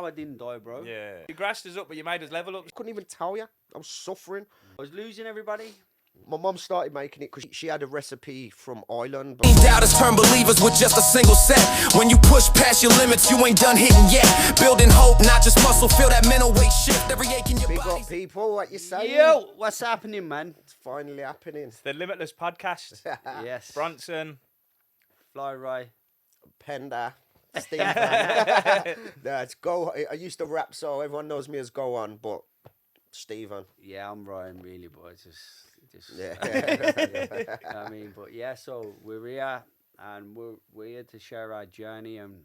how I didn't die, bro. Yeah. You grassed us up, but you made us level up. Couldn't even tell you. I was suffering. I was losing everybody. My mum started making it because she had a recipe from Ireland. Doubters turn believers with just a single set. When you push past your limits, you ain't done hitting yet. Building hope, not just muscle. Feel that mental weight shift. Every ache in your Big body. up, people. What you saying? Yo, what's happening, man? It's finally happening. The Limitless podcast. Yes. Bronson. Fly Ray. Penda. Stephen. No, it's Go. I used to rap, so everyone knows me as Go On, but Stephen. Yeah, I'm Ryan, really, but it's just Yeah. I mean, but yeah, so we're here, and we're here to share our journey and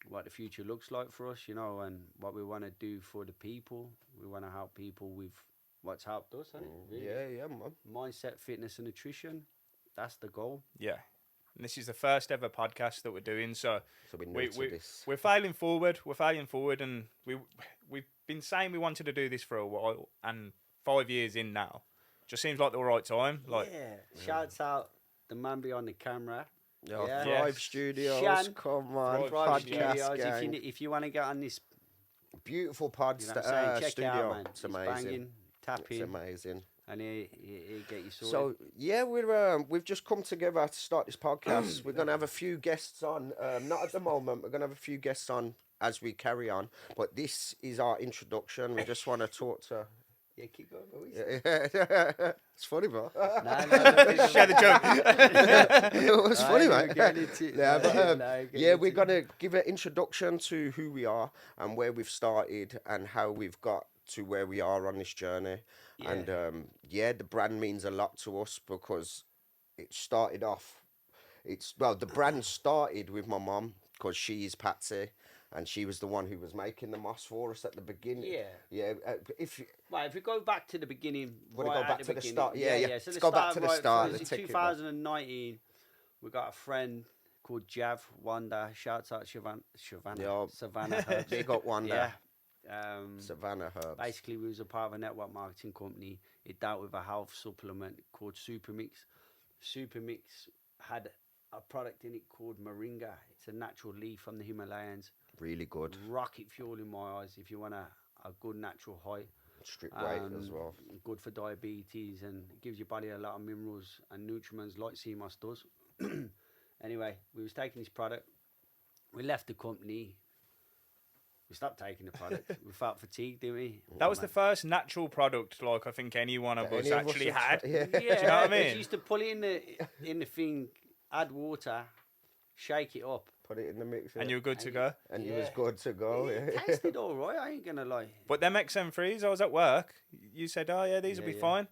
what the future looks like for us, you know, and what we want to do for the people. We want to help people with what's helped us, hasn't it? Really? Yeah, man. Mindset, fitness, and nutrition. That's the goal. Yeah. And this is the first ever podcast that we're doing, so we're new to this. We're failing forward. We're failing forward, and we've been saying we wanted to do this for a while, and 5 years in now, just seems like the right time. Like, yeah. Shouts out the man behind the camera. Yo, Yeah. Thrive Yes. Studios, Shan. come on, Thrive podcast Studios. gang. If you want to get on this, Beautiful pod you know what I'm saying, check it studio. out, man. It's amazing. Banging, tap It's in, amazing. and he get you sorted. So yeah, we've just come together to start this podcast. We're gonna have a few guests on. Not at the moment. We're gonna have a few guests on as we carry on. But this is our introduction. We just want to talk to. yeah, keep going, boys. It's funny, bro. No, share the joke. It was funny, mate. Yeah, but, yeah, we're gonna give an introduction to who we are and where we've started and how we've got to where we are on this journey. Yeah. And the brand means a lot to us because it started off. The brand started with my mum because she's Patsy. And she was the one who was making the moss for us at the beginning. Yeah. Yeah. If we go back to the beginning, Wanna right go at back the to the beginning. start? Yeah. So Let's go back to the start. In Let's take it back. 2019, we got a friend called Jav Wanda. Shouts out Savannah. Yeah. Savannah Herbs. Big up Wanda. Yeah. Savannah Herbs. Basically, we was a part of a network marketing company. It dealt with a health supplement called Supermix. Supermix had a product in it called Moringa. It's a natural leaf from the Himalayas. Really good. Rocket fuel in my eyes if you want a good natural high. Strip weight as well. Good for diabetes and gives your body a lot of minerals and nutriments like CMOS does. Anyway, we was taking this product. We left the company. We stopped taking the product. We felt fatigued, didn't we? That was the first natural product, like I think any one of us actually had. Yeah. Do you know what I mean? You used to pull it in the thing, add water, shake it up. Put it in the mixer. And you were good to go. And you was good to go. It tasted all right, I ain't gonna lie. But them XM3s, I was at work. You said, oh, yeah, these will be fine.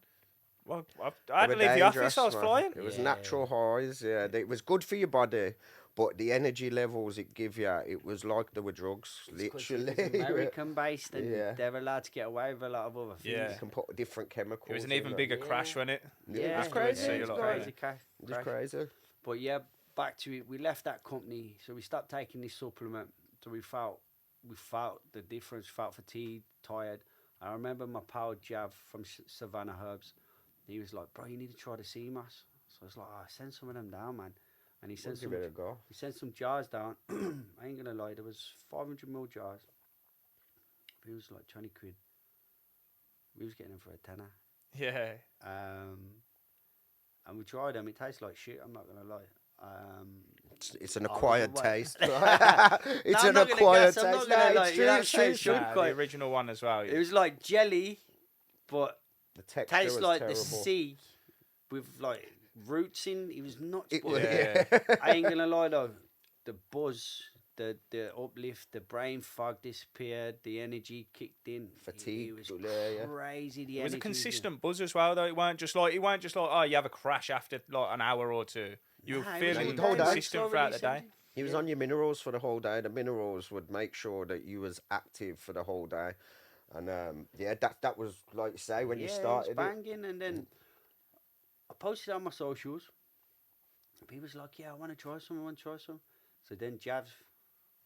Well, I had to They were leave the office. dangerous, I was man. flying. It was natural highs. Yeah, it was good for your body, but the energy levels it give you, it was like there were drugs. Literally, It's American based, and Yeah. they're allowed to get away with a lot of other things. Yeah. you can put different chemicals. It was an in even it. bigger crash, wasn't it? Yeah, It's crazy. So It's you're like, crazy. It's crazy. But yeah, back to it. We left that company, so we stopped taking this supplement. So we felt the difference. Felt fatigued, tired. I remember my pal Jav from Savannah Herbs. He was like, "Bro, you need to try the CMOS." So I was like, send some of them down, man. And he sent Give it a go. He sent some jars down. I ain't gonna lie, there was 500ml jars. It was like 20 quid. We was getting them for a tenner. Yeah. And we tried them. It tastes like shit. I'm not gonna lie. It's an acquired taste. It's No, an acquired taste. It's true. The original one as well. It was like jelly, but The texture tastes was like terrible. the sea with like roots in. It was nuts. It but was, Yeah. I ain't gonna lie though, the buzz, the uplift, the brain fog disappeared, the energy kicked in. Fatigue. It was Yeah. crazy. The It was a energy consistent buzz as well, though. It weren't just like oh, you have a crash after like an hour or two. You were Nah, it was feeling the whole day. consistent throughout the day. Something. He was on your minerals for the whole day. The minerals would make sure that you was active for the whole day. And that was like you say when you started it was banging, and then I posted on my socials. And people was like, "Yeah, I want to try some. So then Jav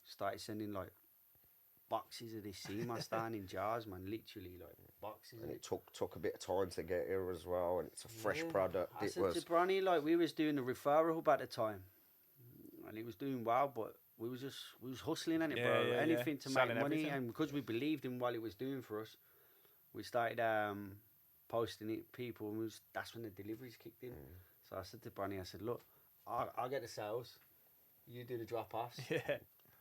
started sending like boxes of this CMOS down in jars, man. Literally like boxes. And it took a bit of time to get here as well, and it's a fresh Yeah. product. I It said was to Bronny, like we was doing the referral hub at the time, and it was doing well, but we was hustling on it, Yeah, bro. yeah, yeah. Anything to Selling make money, everything. and because we believed in what it was doing for us, we started posting it. People, and that's when the deliveries kicked in. So I said to Bonnie, I said, look, I'll get the sales, you do the drop offs. Yeah.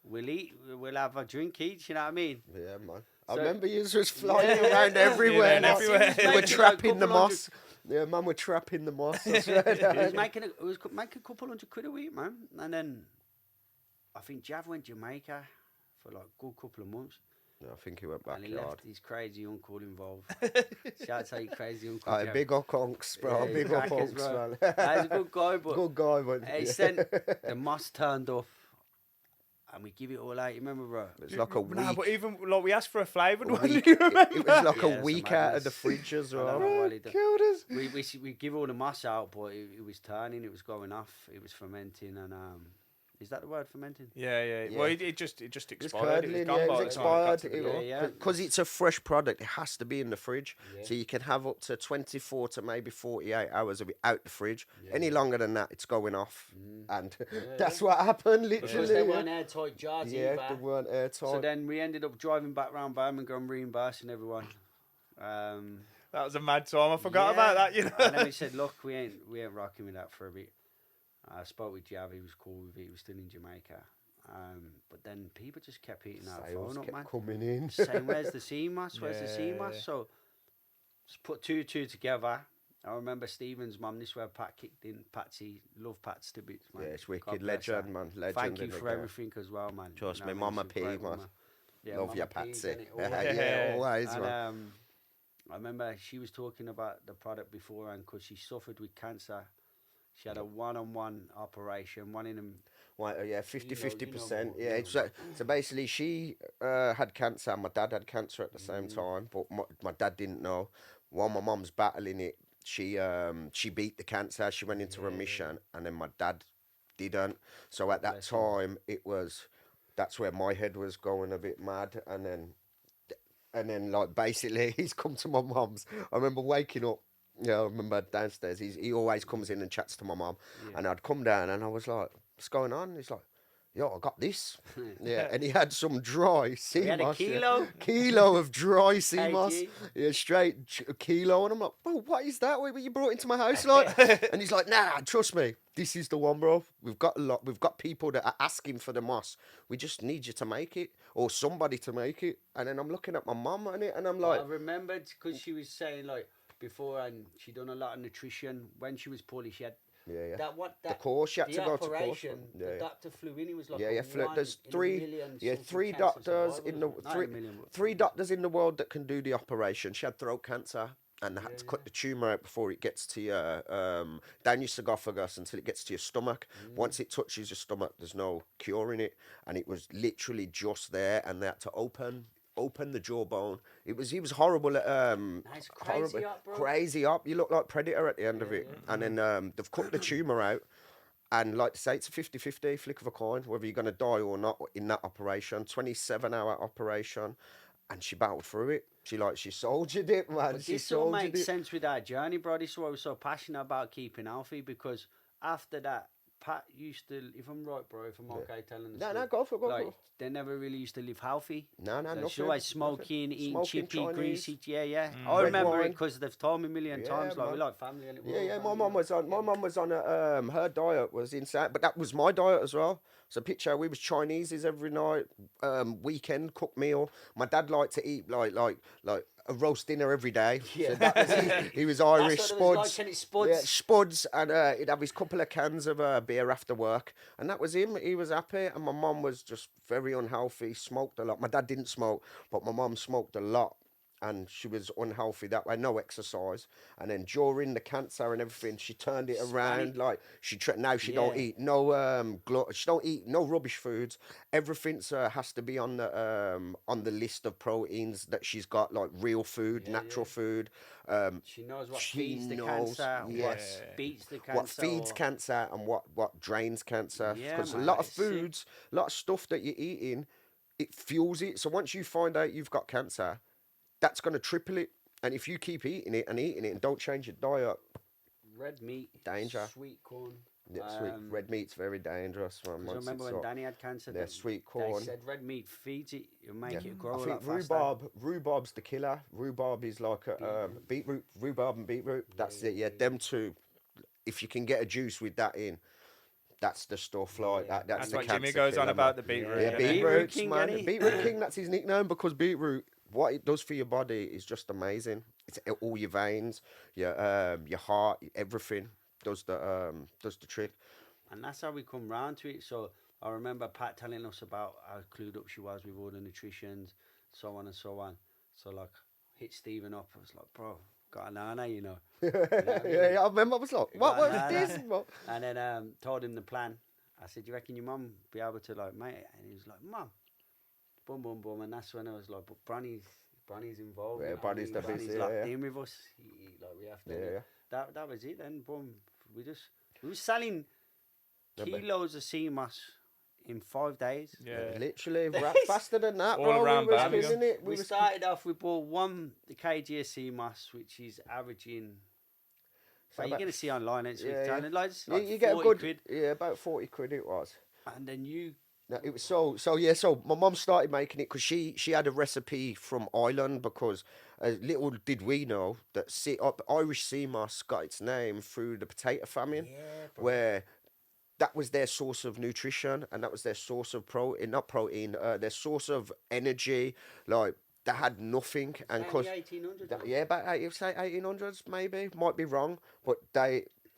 We'll eat, we'll have a drink each. You know what I mean? Yeah, man. I So- remember you was flying around everywhere. Yeah, like, everywhere. You were Making trapping the couple hundred- moss. Yeah, man, we're trapping the moss. I swear It was down. making a couple £100 a week, man. And then I think Jav went Jamaica for like a good couple of months. No, I think he went And he backyard. left his crazy uncle involved. Shout out to your crazy uncle. Aye, Jav. big up honks, bro. Yeah, big up crackers, honks, bro. man. He's a good guy, but Good guy, man. he sent the moss turned up, and we give it all out. You remember, bro? It's like a week. No, but even like we asked for a flavoured a one. week. Do you remember? It was like Yeah, a that's a week out of the madness. fridge as I don't well. know what he done. Killed us. We give all the moss out, but it was turning, it was going off, it was fermenting, and is that the word, fermenting? Yeah. Yeah. Well, it just expired. It's It was curdling, gone yeah, by it's the time it got expired. to the Yeah. Because it's a fresh product, it has to be in the fridge. Yeah. So you can have up to 24 to maybe 48 hours of it out the fridge. Yeah. Any longer than that, it's going off. And Yeah, that's what happened, Because literally. they Yeah, weren't airtight jars yeah, either. they weren't airtight. So then we ended up driving back round Birmingham, reimbursing everyone. That was a mad time. I forgot about that. You know. And then we said, look, we ain't rocking with that for a bit. I spoke with Jav, he was cool with it, he was still in Jamaica. But then people just kept eating our Sales phone up, kept man. coming in. Saying, where's the sea moss? Where's the sea Yeah, moss? yeah. So just put two together. I remember Stephen's mum, this is where Pat kicked in. Patsy, love Pat's to bits, man. Yeah, it's God wicked. bless her. Legend, man. Legend. Thank you in the for game. everything as well, man. Trust You me, know what I mean? Mama She's a great P, man. woman. Yeah, Love Mama you, P's, Patsy. innit? Always. Yeah, always, And, man. I remember she was talking about the product beforehand because she suffered with cancer. She had a one-on-one operation, one in them. Right, yeah, You know 50%. more, Yeah, you know it's so basically she had cancer and my dad had cancer at the same time, but my dad didn't know. While my mum's battling it, she beat the cancer, she went into remission, and then my dad didn't. So at that Bless him. time, that's where my head was going a bit mad, and then like basically he's come to my mum's. I remember waking up. Yeah, I remember downstairs. He always comes in and chats to my mum, and I'd come down and I was like, "What's going on?" He's like, "Yo, I got this." Yeah, and he had some dry sea He had a moss. yeah. kilo? Kilo of dry sea Kg. moss. Yeah, straight a kilo. And I'm like, "Bro, what is that? What you brought into my house?" Like, and he's like, "Nah, trust me, this is the one, bro. We've got a lot. We've got people that are asking for the moss. We just need you to make it, or somebody to make it." And then I'm looking at my mum on it, and I'm like, I remembered because she was saying like before, and she done a lot of nutrition when she was poorly. She had "Yeah, that the course. She had the to go to course. operation. Yeah, The yeah. doctor flew in. He was like, Yeah, a yeah. one There's in a three, million yeah, something three chance of doctors survival, in the wasn't it? Not three, a million, but- three doctors in the world that can do the operation. She had throat cancer, and they had to cut the tumor out before it gets to your down your esophagus until it gets to your stomach. Once it touches your stomach, there's no curing it, and it was literally just there, and they had to open the jawbone. He was horrible at Nice, crazy up, bro. crazy up. You look like Predator at the end of it, and then they've cut the tumor out. And like to say, it's a 50-50 flick of a coin, whether you're going to die or not in that operation. 27-hour operation. And she battled through it. She soldiered it, man. But She this all soldiered makes it. sense with our journey, bro. This is why we're so passionate about keeping healthy, because after that, Pat used to, if I'm right, bro, if I'm okay telling the No, story, go for it, go like, for it. they never really used to live healthy. No, She's nothing. always smoking, eating Smoking chippy, Chinese. greasy. Yeah. I Red remember it wine. because they've told me a million Yeah, times. Like, man. we like family. And Yeah. My mum was on a her diet was insane, but that was my diet as well. So picture we was Chineses every night, weekend cooked meal. My dad liked to eat like a roast dinner every day. Yeah. So that was he was Irish, That's what it was like, spuds. and it's spuds. Yeah, spuds, and he'd have his couple of cans of beer after work, and that was him. He was happy, and my mum was just very unhealthy. Smoked a lot. My dad didn't smoke, but my mum smoked a lot. And she was unhealthy that way, no exercise. And then during the cancer and everything, she turned it around. Like now she don't eat no she don't eat no rubbish foods. Everything's has to be on the list of proteins that she's got, like real food, natural food. She knows what she feeds the knows, cancer, what yes. beats the cancer. What feeds or- cancer and what drains cancer. Yeah, Because a man, lot of it's sick. foods, a lot of stuff that you're eating, it fuels it. So once you find out you've got cancer, that's going to triple it. And if you keep eating it and don't change your diet, Red meat, Danger. sweet corn, Yeah, sweet red meat's very dangerous, man. Because I Once remember it's when up. Danny had cancer, Yeah, sweet corn. they said red meat feeds it, it'll make Yeah. it grow I a think lot faster. rhubarb's the killer. Rhubarb is like a beetroot, rhubarb and beetroot. That's it. Yeah, them two. If you can get a juice with that in, that's the stuff. Like that. That's That's the what Jimmy cancer goes on killer, about man. the beetroot. Yeah, innit? beetroots, King, man. Danny. Beetroot King. That's his nickname because beetroot, what it does for your body is just amazing. It's all your veins, your heart, everything does the trick. And that's how we come round to it. So I remember Pat telling us about how clued up she was with all the nutritions, so on and so on. So like, hit Stephen up. I was like, bro, got a nana, you know. You know what I mean? Yeah, I remember. I was like, what Got a was nana. this? What? And then told him the plan. I said, you reckon your mum be able to like mate it? And he was like, mum, boom, boom, boom. And that's when I was like, but Bronny's involved. Yeah, you know what I Bronny's mean? the Bronny's best, locked yeah. in with us. Like we have to. Yeah. That was it. Then boom, we were selling Yeah, but- kilos of sea moss in 5 days. Yeah. Literally, rap faster than that, All bro. around we was Birmingham. killing it. We was started off, we bought 1 kg of sea moss, which is averaging. So But you're about- going to see online, it's yeah, yeah. it's You, like you get a 40 good, quid. yeah, about 40 quid it was. And then you. No, it was so my mum started making it because she had a recipe from Ireland because little did we know that Irish sea moss got its name through the potato famine, where that was their source of nutrition and that was their source of their source of energy. Like they had nothing, and Only because 1800s. yeah, say 1800s maybe, might be wrong, but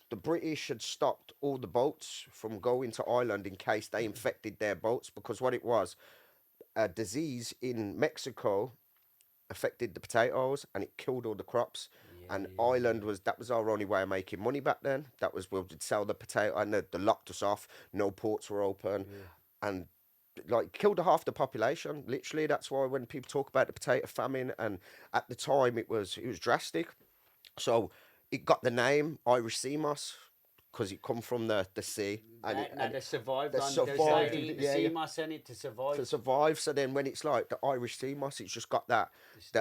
the British had stopped all the boats from going to Ireland in case they infected their boats because what it was, a disease in Mexico affected the potatoes and it killed all the crops. And Ireland was our only way of making money back then. That was we'd sell the potato and they locked us off. No ports were open, and like killed half the population. Literally, that's why when people talk about the potato famine, and at the time it was drastic. So it got the name Irish sea moss because it come from the sea. And they survived they on survived, the yeah, sea yeah. moss in it to survive. to survive. So then when it's like the Irish sea moss, it's just got that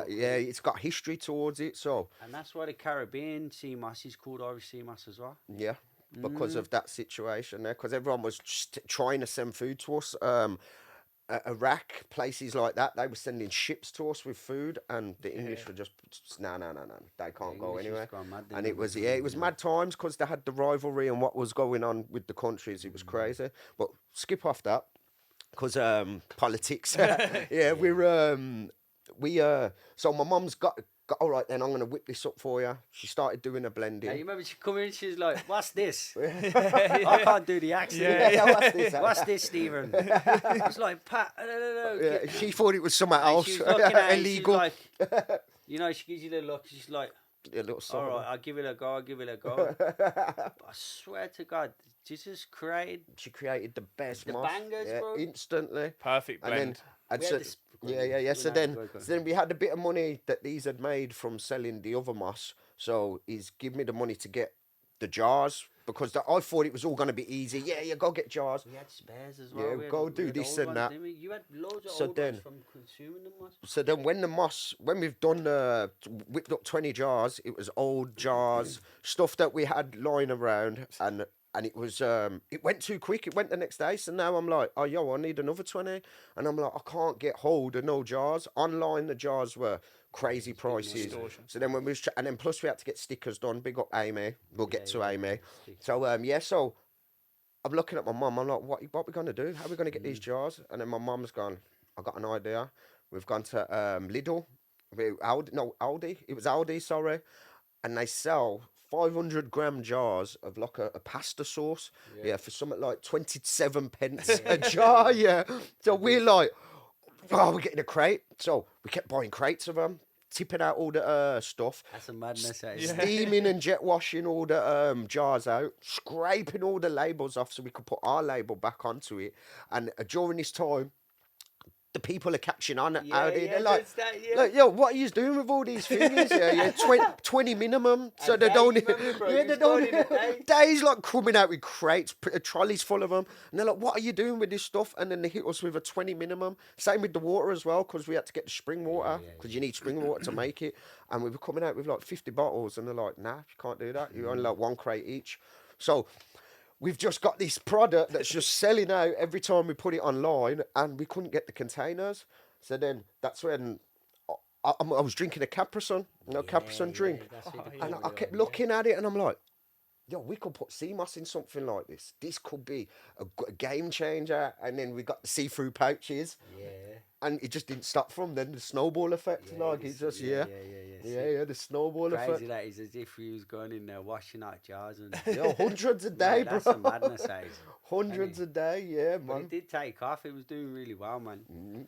it's got history towards it. So And that's why the Caribbean sea moss is called Irish sea moss as well. yeah, because of that situation there, because everyone was just trying to send food to us. Iraq, places like that, they were sending ships to us with food, and the English were just no, they can't go English anywhere. just gone mad, And didn't it was they? it was mad times because they had the rivalry and what was going on with the countries. It was crazy. But skip off that because politics. Yeah, so my mum's got all right. Then I'm gonna whip this up for you. She started doing a blending. Hey, you remember she come in, she's like, "What's this?" I can't do the accent. What's this? What's this, Stephen? It's like Pat. No. Yeah, she thought it was something And else she was looking at it, she's illegal. like, you know, she gives you the look. She's like, A little "All something. right, I'll give it a go. I swear to God, Jesus created. She created the best The moss. bangers, yeah, bro. instantly. Perfect And blend. then and We so, had this- yeah. So Go then, on. so then we had a bit of money that these had made from selling the other moss. So he's give me the money to get the jars because I thought it was all going to be easy. Yeah, you go get jars. We had spares as well. Yeah, We had- go we do had this old and ones, that. didn't we? You had loads of So old then- ones from consuming them. So then when we've done whipped up 20 jars, it was old jars, stuff that we had lying around, and it was it went too quick. It went the next day. So now I'm like, oh yo, I need another 20. And I'm like, I can't get hold of no jars. Online the jars were crazy prices. Extortion. So then when we was and then plus we had to get stickers done. Big up Amy. We'll get to Amy. stickers. So so I'm looking at my mum. I'm like, what we gonna do? How are we gonna get these jars? And then my mum's gone, I got an idea. We've gone to Lidl, Aldi. It was Aldi, sorry, and they sell 500-gram jars of like a pasta sauce. Yeah, for something like 27 pence a jar. Yeah. So we're like, oh, we're getting a crate. So we kept buying crates of them, tipping out all the stuff. That's a madness. That is. Steaming and jet washing all the jars out, scraping all the labels off so we could put our label back onto it. And during this time, the people are catching on out here. They're like, yo, what are you doing with all these fingers? Yeah, 20 minimum. So they don't, they don't, days like coming out with crates, trolleys full of them. And they're like, what are you doing with this stuff? And then they hit us with a 20 minimum. Same with the water as well, because we had to get the spring water, because you need spring water to make it. And we were coming out with like 50 bottles. And they're like, nah, you can't do that. You only like one crate each. So we've just got this product that's just selling out every time we put it online, and we couldn't get the containers. So then that's when I was drinking a Capri Sun, Capri Sun drink, and I kept looking at it, and I'm like, yo, we could put sea moss in something like this. This could be a game changer. And then we got the see-through pouches. Yeah. And it just didn't stop from then. The snowball effect. The snowball effect. Crazy that is, as if we was going in there washing out jars. And hundreds a day, bro. That's a madness, that is. Hundreds a day, yeah, man. But it did take off. It was doing really well, man.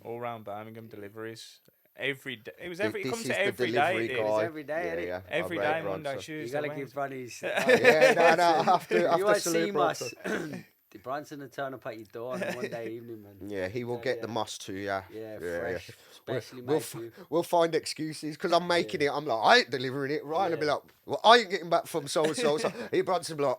All round Birmingham deliveries. Every day. It was every. It This comes is to the every delivery day. guy. It was every day, innit? Yeah. Every I day, rate Monday, Bronson. You Tuesday. got to give Wednesday. Bronny's... Yeah, no, after you want salute sea moss. Bronson. Bronson will turn up at your door on a Monday evening, man. Yeah, he will get the moss too, yeah. Yeah, fresh. Especially We'll, made for you. we'll find excuses because I'm making it. I'm like, I ain't delivering it. Ryan will be like, well, I ain't getting back from so and so. So he Bronson will be like,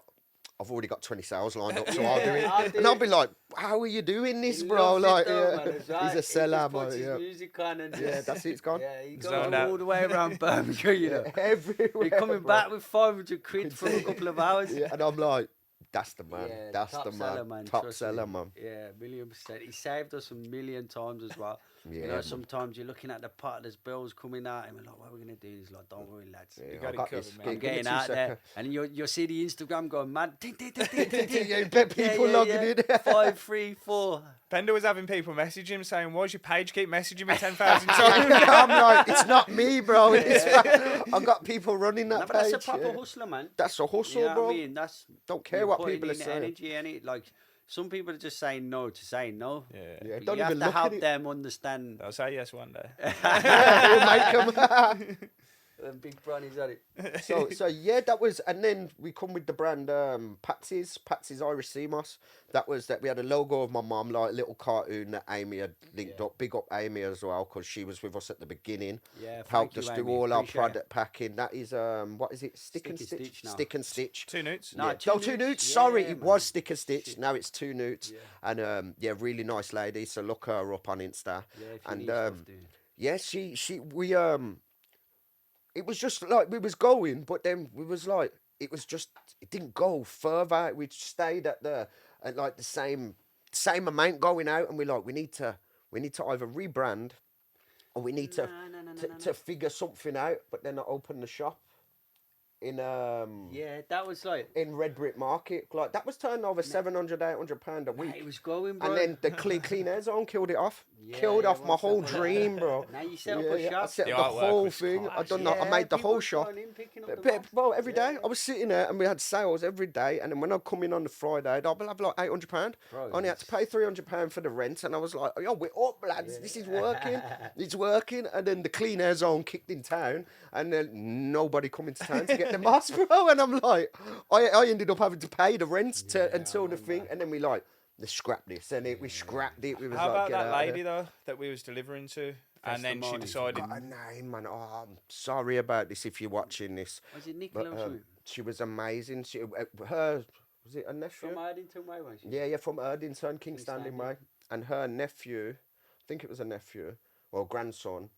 I've already got 20 sales lined up, so I'll do it. And I'll be like, how are you doing this, He bro? loves it Like, though, yeah. man, it's right. He's a He just seller, puts man. his Yeah. music on and Yeah, that's it. It's gone. Yeah, he goes Zoned out. all the way around Birmingham, you know. Everywhere. You're coming bro. back with 500 quid for a couple of hours. Yeah, and I'm like, that's the man. Yeah, That's top the seller, man. man, Top trust seller, me. man. Yeah, 1,000,000%. He saved us a million times as well. Yeah, You know, man. sometimes you're looking at the pot, there's bills coming out, and we're like, what are we going to do? He's like, don't worry, lads. Yeah, got I it got covered, this. man. I'm Give me getting 2 out there. seconds. And you'll see the Instagram going mad. Ding, ding, ding, ding, ding, ding. Yeah, you bet people logging in. 5, 3, 4. Pender was having people message him saying, why's your page keep messaging me 10,000 times? I'm like, it's not me, bro. I've got people running that No, but page. that's a proper yeah. hustler, man. That's a hustle, You know bro. what I mean? That's Don't care you're what putting people are in saying. energy in it. Like, some people are just saying no to saying no. Yeah. Yeah, But don't you have even to look help at it. them understand. I'll say yes one day. Yeah, we'll make 'em. Big brownies at it. So yeah, that was, and then we come with the brand Patsy's Irish Sea Moss. That was that we had a logo of my mum, like a little cartoon that Amy had linked up. Big up Amy as well, because she was with us at the beginning. Yeah, thank helped you, us Amy. do all our Appreciate it. product packing. That is what is it? Stick and Stitch. now. Stick and Stitch. 2 newts. No, Yeah. Two Oh, 2 Newts? newts. Yeah, Sorry, it man. was Stick and Stitch. Shit. Now it's 2 newts. Yeah. And yeah, really nice lady. So look her up on Insta. Yeah, if you And need stuff, dude. yeah, we it was just like we was going, but then we was like it didn't go further. We stayed at like the same amount going out, and we need to either rebrand or we need to figure something out. But then I opened the shop in Yeah, that was like. in Red Brick Market. Like that was turning over 700, 800 pound a week. It was going, bro. And then the clean air zone killed it off. Yeah, Killed yeah, off my once whole that- dream, bro. Now you set up Yeah, a yeah, I shop. set The up the artwork whole was thing. I class, done that. I Yeah, made the people whole were shop. going in, picking up the But, box. well, every day Yeah. I was sitting there and we had sales every day. And then when I come in on the Friday, I'd have like £800. Bro, I only had to pay £300 for the rent. And I was like, yo, we're up, lads. This is working. It's working. And then the clean air zone kicked in town. And then nobody come into town to get the mask, bro. And I'm like, I ended up having to pay the rent until the thing. And then we like, let's scrap this. And we scrapped it. We was How like, about get that out of lady, here. though, that we was delivering to? And then she Testimony. decided, Got a name, man. Oh, I'm sorry about this if you're watching this. Was it Nicola or something? She was amazing. Her was it a nephew? From Ardington Way, was she? Yeah, from Erdington, King Standing Standing. Way. And her nephew, I think it was a nephew or grandson,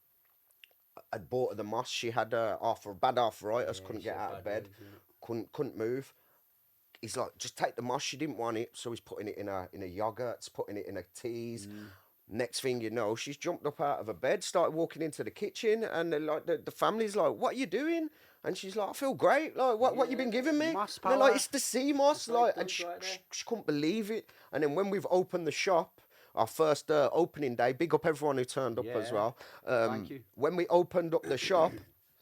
had bought her the moss. She had bad arthritis, couldn't she get had out of bad bed, knees, couldn't move. He's like, just take the moss. She didn't want it, so he's putting it in a yogurts, putting it in a teas. Next thing you know, she's jumped up out of her bed, started walking into the kitchen, and the family's like, "What are you doing?" And she's like, "I feel great. Like, what you been giving me?" Moss And they're like, power. "It's the sea moss." That's what Like, it and does she, right there. she couldn't believe it. And then when we've opened the shop, our first opening day, big up everyone who turned up as Yeah. well. Thank you. When we opened up the shop,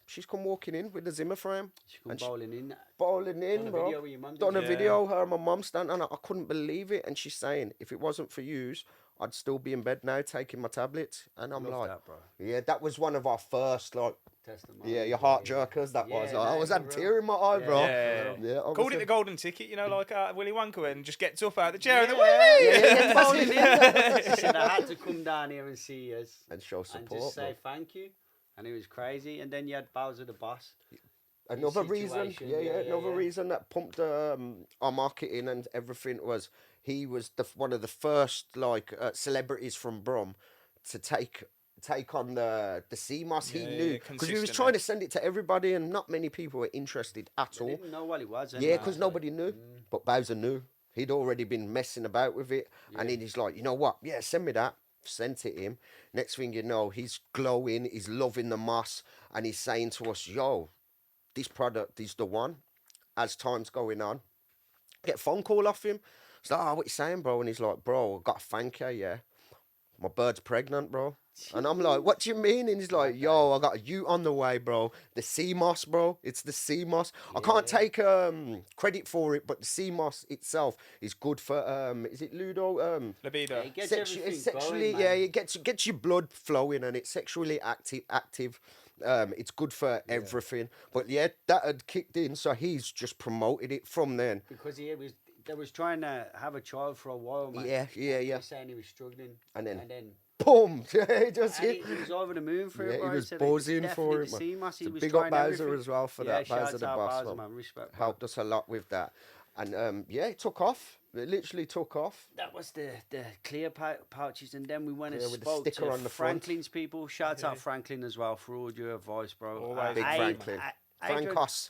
she's come walking in with the Zimmer frame. She come And bowling in. bowling in, Done a bro. video with your mum, Done a didn't you? video, her and my mum standing, and I couldn't believe it. And she's saying, if it wasn't for yous, I'd still be in bed now taking my tablets. And I'm Love like, that, bro. yeah, that was one of our first, like, Testimony. yeah, your heart jerkers. That was. Yeah, I no, was for had a real. tear in my eye, bro. Yeah. Called it obviously. the golden ticket, you know, like Willy Wonka, and just gets up out of the chair and then, Yeah, yeah, bowling in. She said, I had to come down here and see you And show and support. just say bro. thank you. And it was crazy. And then you had Bowser the boss. Another reason, situation, yeah, yeah, another yeah. reason that pumped our marketing and everything was he was one of the first like celebrities from Brum to take take on the sea moss. He Yeah, knew because we was consistently. trying to send it to everybody, and not many people were interested at I all. didn't know what it was. Yeah, anyway. because nobody knew. But Bowser knew. He'd already been messing about with it, and then he's like, you know what? Yeah, send me that. Sent it him. Next thing you know, he's glowing. He's loving the moss, and he's saying to us, "Yo, this product is the one." As time's going on, get a phone call off him. It's like, "Oh, what you saying, bro?" And he's like, "Bro, I got to thank you, yeah. My bird's pregnant, bro." And I'm like, "What do you mean?" And he's like, "Yo, I got a ute on the way, bro. The sea moss, bro. It's the sea moss. I can't take credit for it, but the sea moss itself is good for is it Ludo? Libido. It gets Sexu- everything it's sexually, going, yeah, man. it gets your blood flowing, and it's sexually active. It's good for everything. But yeah, that had kicked in, so he's just promoted it from then. Because they was trying to have a child for a while, man. Yeah. He was saying he was struggling, And then- and then Boom! It just and hit. he was over the moon for it. Yeah, Bro. he was said buzzing it's for definitely it, the man. sea moss. He So was big up trying Bowser everything. as well for Yeah, that. shout Bowser out the to boss, Bowser, man. Respect. bro. Helped us a lot with that. And yeah, it took off. It literally took off. That was the clear pouches, and then we went and Yeah, with the spoke sticker to on the front. Franklin's people. Shout out Franklin as well for all your advice, bro. Always. Big Aid- Franklin. Adrian- Frankos.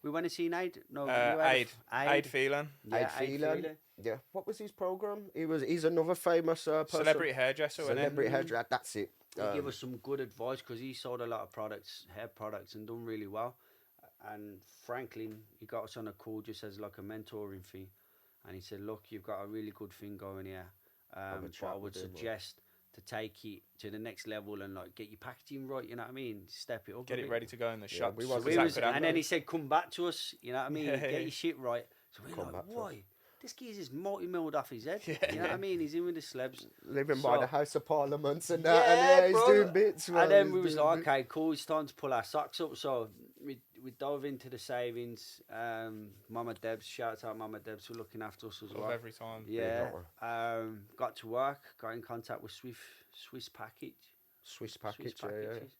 We went to see Aid. No, you Aid. had Aid Phelan. Yeah, Aid Phelan. Yeah. What was his program? He's another famous person. Celebrity hairdresser, wasn't Celebrity hairdresser. That's it. He gave us some good advice because he sold a lot of products, hair products, and done really well. And Franklin, he got us on a call just as like a mentoring fee, and he said, "Look, you've got a really good thing going here, Have a but chat I with would him, or- suggest to take it to the next level and like get your packaging right. You know what I mean? Step it up. Get a it bit." ready to go in the shop. we So was- we Zach was, Fernando. and then he said, "Come back to us." You know what I mean? Yeah, Get yeah. your shit right. So we're Come like, back to us. "Why? This geezer's multi-milled off his head." Yeah, you know what yeah. I mean? He's in with the slabs. Living by So- the House of Parliaments and that. And yeah, he's bro. doing bits. Man. And then He's we was doing like, bits. okay, cool, it's time to pull our socks up. So we dove into the savings. Mama Debs, shout out Mama Debs for looking after us as Love well. every time. Yeah. got Got to work, got in contact with Swiss Package. Swiss package, Swiss yeah. packages.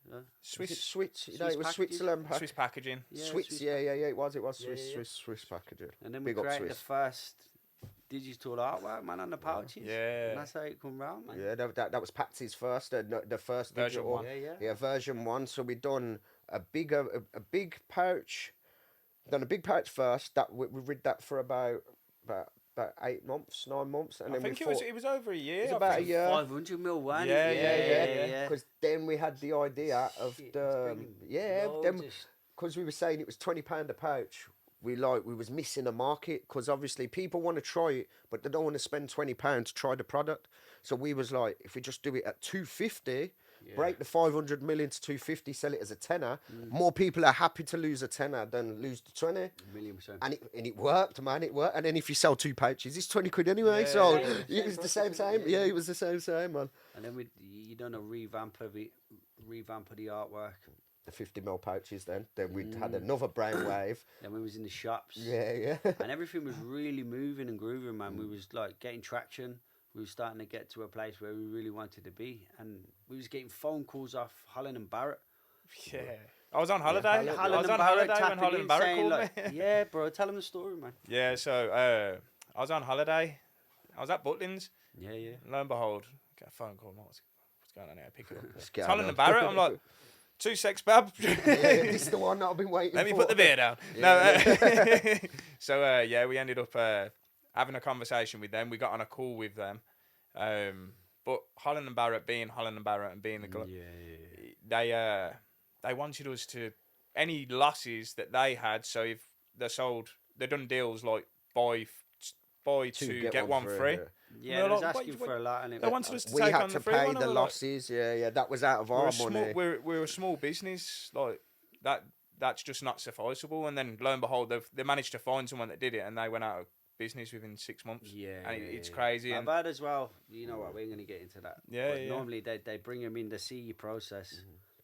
Is it Swiss Swiss? You know, Swiss it was packages? Switzerland. Swiss packaging. Yeah, Swiss, Swiss yeah, it was. It was Yeah, Swiss, yeah, yeah. Swiss packaging. And then we Big up created the Swiss. first digital artwork, man, on the pouches. Yeah. And that's how it come round, man. Yeah, that was Patsy's first, the first Version digital. one. Yeah. Version 1. So we done a big pouch. Done a big pouch first. That we read that for about 8 months, 9 months, and I then think we it was thought it was over a year. It's I about a think. year. 500 mil, one. Yeah, yeah. Because then we had the idea of Shit, the it's bringing then loads of because we were saying it was £20 a pouch. We was missing a market because obviously people want to try it, but they don't want to spend £20 to try the product. So we was like, if we just do it at 250, break the 500 million to 250, sell it as a tenner. More people are happy to lose a tenner than lose the 20. 1,000,000%. And it worked, man. It worked. And then if you sell 2 pouches, it's 20 quid anyway. So yeah, it was the same same. process, Yeah, it was the same, man. And then you done a revamp of the artwork. The 50 ml pouches. Then we had another brainwave. Then we was in the shops. Yeah. And everything was really moving and grooving, man. We was like getting traction. We were starting to get to a place where we really wanted to be, and we was getting phone calls off Holland and Barrett. Yeah. I was on holiday. Holland- I Holland was and on Barrett holiday when tapping Holland in and Barrett saying, called like, me. "Yeah, bro, tell them the story, man." Yeah, so I was on holiday. I was at Butlins. Yeah. Lo and behold, get a phone call. What's going on here? Pick it up. It's going Holland on. and Barrett. I'm like, 2 secs, bab. This is the one that I've been waiting for. Let me put the beer down. No. So yeah, we ended up having a conversation with them. We got on a call with them. But Holland and Barrett being Holland and Barrett and being the they wanted us to any losses that they had. So if they done deals like buy two get one free. Yeah, No, they was like, asking for a lot, and They wanted us to We take had on to the free pay one. and the we're like, losses. Yeah, that was out of our money. we're a small business. Like that's just not sufficeable. And then lo and behold, they managed to find someone that did it, and they went out of business within 6 months. And it's crazy. Not And bad as well. You know what? We're going to get into that. Yeah, But yeah. normally they bring them in to see your process.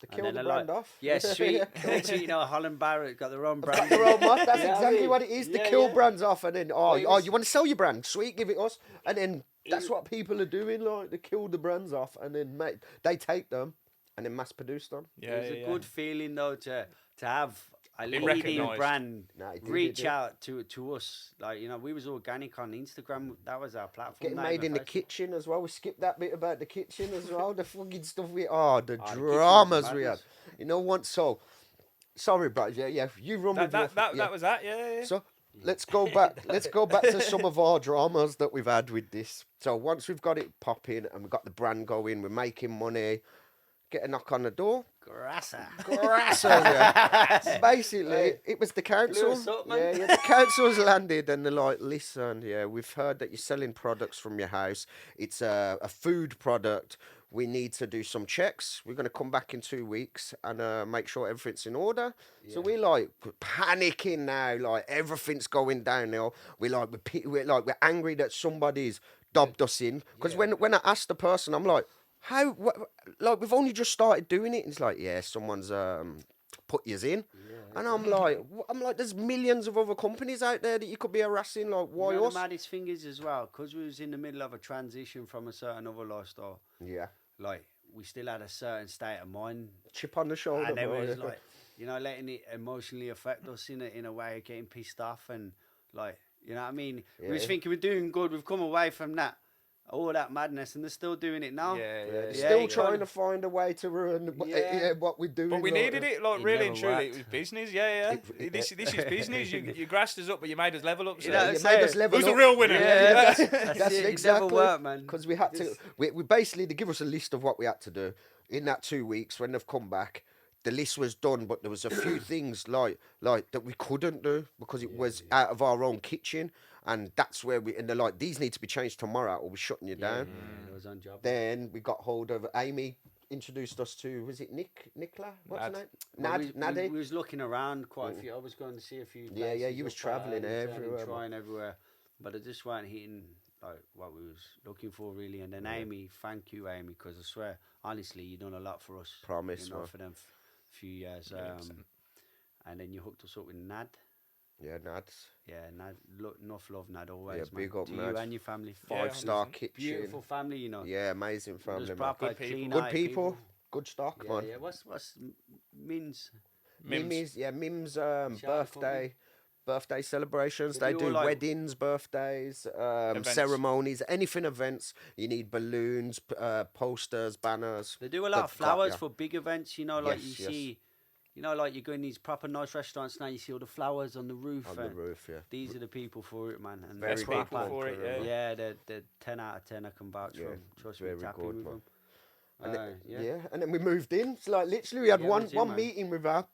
To And kill then the they're brand like, off. Yeah, sweet. Next thing you know, Holland Barrett got their own brand. Their own mark. That's You know what I exactly mean? what it is. To Yeah, kill yeah. brands off, and then Well, it was- you want to sell your brand? Sweet, give it us. And then that's It- what people are doing. Like they kill the brands off, and then they take them and then mass produce them. yeah, It was a good feeling though to have a Been leading recognised. brand No, it did, reach out to us. Like, you know, we was organic on Instagram. That was our platform. Getting not made even in the Facebook. kitchen as well. We skipped that bit about the kitchen as well. The fucking stuff the kitchen was dramas we had. madness. You know what? So, sorry, bro. Yeah. You run with your... That was that. Yeah. So let's go back. Let's go back to some of our dramas that we've had with this. So once we've got it popping and we've got the brand going, we're making money. Get a knock on the door. Grassa. Yeah. Basically, it was the council. Blew us up, man. The council's landed and they're like, listen, we've heard that you're selling products from your house. It's a food product. We need to do some checks. We're going to come back in 2 weeks and make sure everything's in order. So we're like panicking now, like everything's going downhill. We're angry that somebody's dobbed us in. Because when I asked the person, I'm like, like we've only just started doing it. And it's like, someone's put yous in. And I'm like, there's millions of other companies out there that you could be harassing. Like, why You know, us? the maddest thing is as well, because we was in the middle of a transition from a certain other lifestyle. Yeah. Like, we still had a certain state of mind. Chip on the shoulder. And it bro, was yeah. like, you know, letting it emotionally affect us in a way of getting pissed off and like, you know what I mean? We was thinking we're doing good. We've come away from that, all that madness, and they're still doing it now. They're Yeah, still you trying gotta- to find a way to ruin what we're doing. But we like, needed it, like It really never and truly. worked. It was business, This is business. You grassed us up, but you made us level up. So. You know, You that's made it. us level Who's up. the real winner? That's That's it. exactly It never worked, man. because we had to. We basically they give us a list of what we had to do in that 2 weeks when they've come back. The list was done, but there was a few things like that we couldn't do because it was out of our own kitchen, and that's where and they're like, these need to be changed tomorrow, or we're shutting you down. It was on job. Then we got hold of Amy. Introduced us to, was it Nicola? What's her name? Well, Nadie. we was looking around quite a few. I was going to see a few. Yeah, places you was up, travelling everywhere, man. trying everywhere, but I just weren't hitting like what we was looking for really. And then Amy, thank you, Amy, because I swear, honestly, you done a lot for us. Promise, you know, man. for them few years. 100%. And then you hooked us up with Nad. Yeah, Nads. Yeah, Nad. Enough love, Nad. Always, Yeah, man. big up, to Nad. you and your family. 5-star kitchen. Beautiful family, you know. Yeah, amazing Just family, man. proper, Good people. clean Good eye people. Good stock, Yeah, man. yeah. What's Min's? Mimi's Shout out birthday celebrations. They They do do all, like- weddings, birthdays, Events. ceremonies, anything events. You need balloons, posters, banners. They do a lot of They've got flowers ya. for big events, you know, like Yes, you yes. see, you know, like you go in these proper nice restaurants now, you see all the flowers on the roof. On the and roof, yeah. These are the people for it, man. And Very Best they're people proper. for it, Yeah. Yeah, they're 10 out of 10 I can vouch Yeah, for 'em. Trust me, very tapping good, with man. them. And then, Yeah. and then we moved in. So like literally, we had Yeah, one moved in, one man. meeting with her.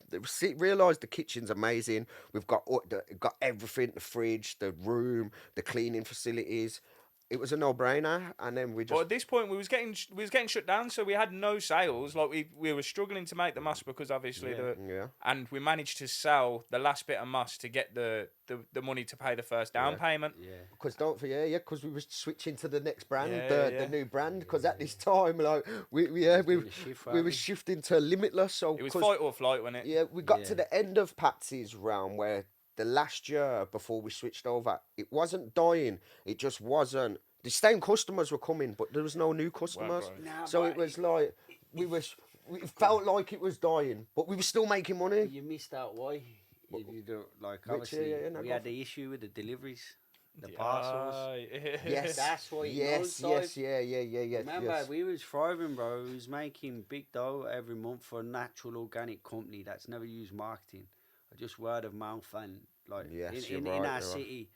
Realised the kitchen's amazing. We've got got everything: the fridge, the room, the cleaning facilities. It was a no-brainer. And then we But just at this point, we was getting shut down, so we had no sales. Like we were struggling to make the moss because obviously yeah. and we managed to sell the last bit of moss to get the money to pay the first down payment. Yeah. Because because we were switching to the next brand, Yeah, the new brand. Because at this time, like we were shifting to Limitless. So It was 'cause- fight or flight, wasn't it? Yeah, we got to Yeah. the end of Patsy's round where the last year before we switched over, it wasn't dying. It just wasn't. The same customers were coming, but there was no new customers. growing. Nah, So but it was like we felt like it was dying, but we were still making money. You missed out. Why? You don't, like, Which, obviously, no, we go had for the issue with the deliveries, the parcels. Yes, That's why you yes, noticed. yeah. Remember, yes. we was thriving, bro. We was making big dough every month for a natural organic company that's never used marketing, or just word of mouth and like Yes, in you're our right, you're right. city,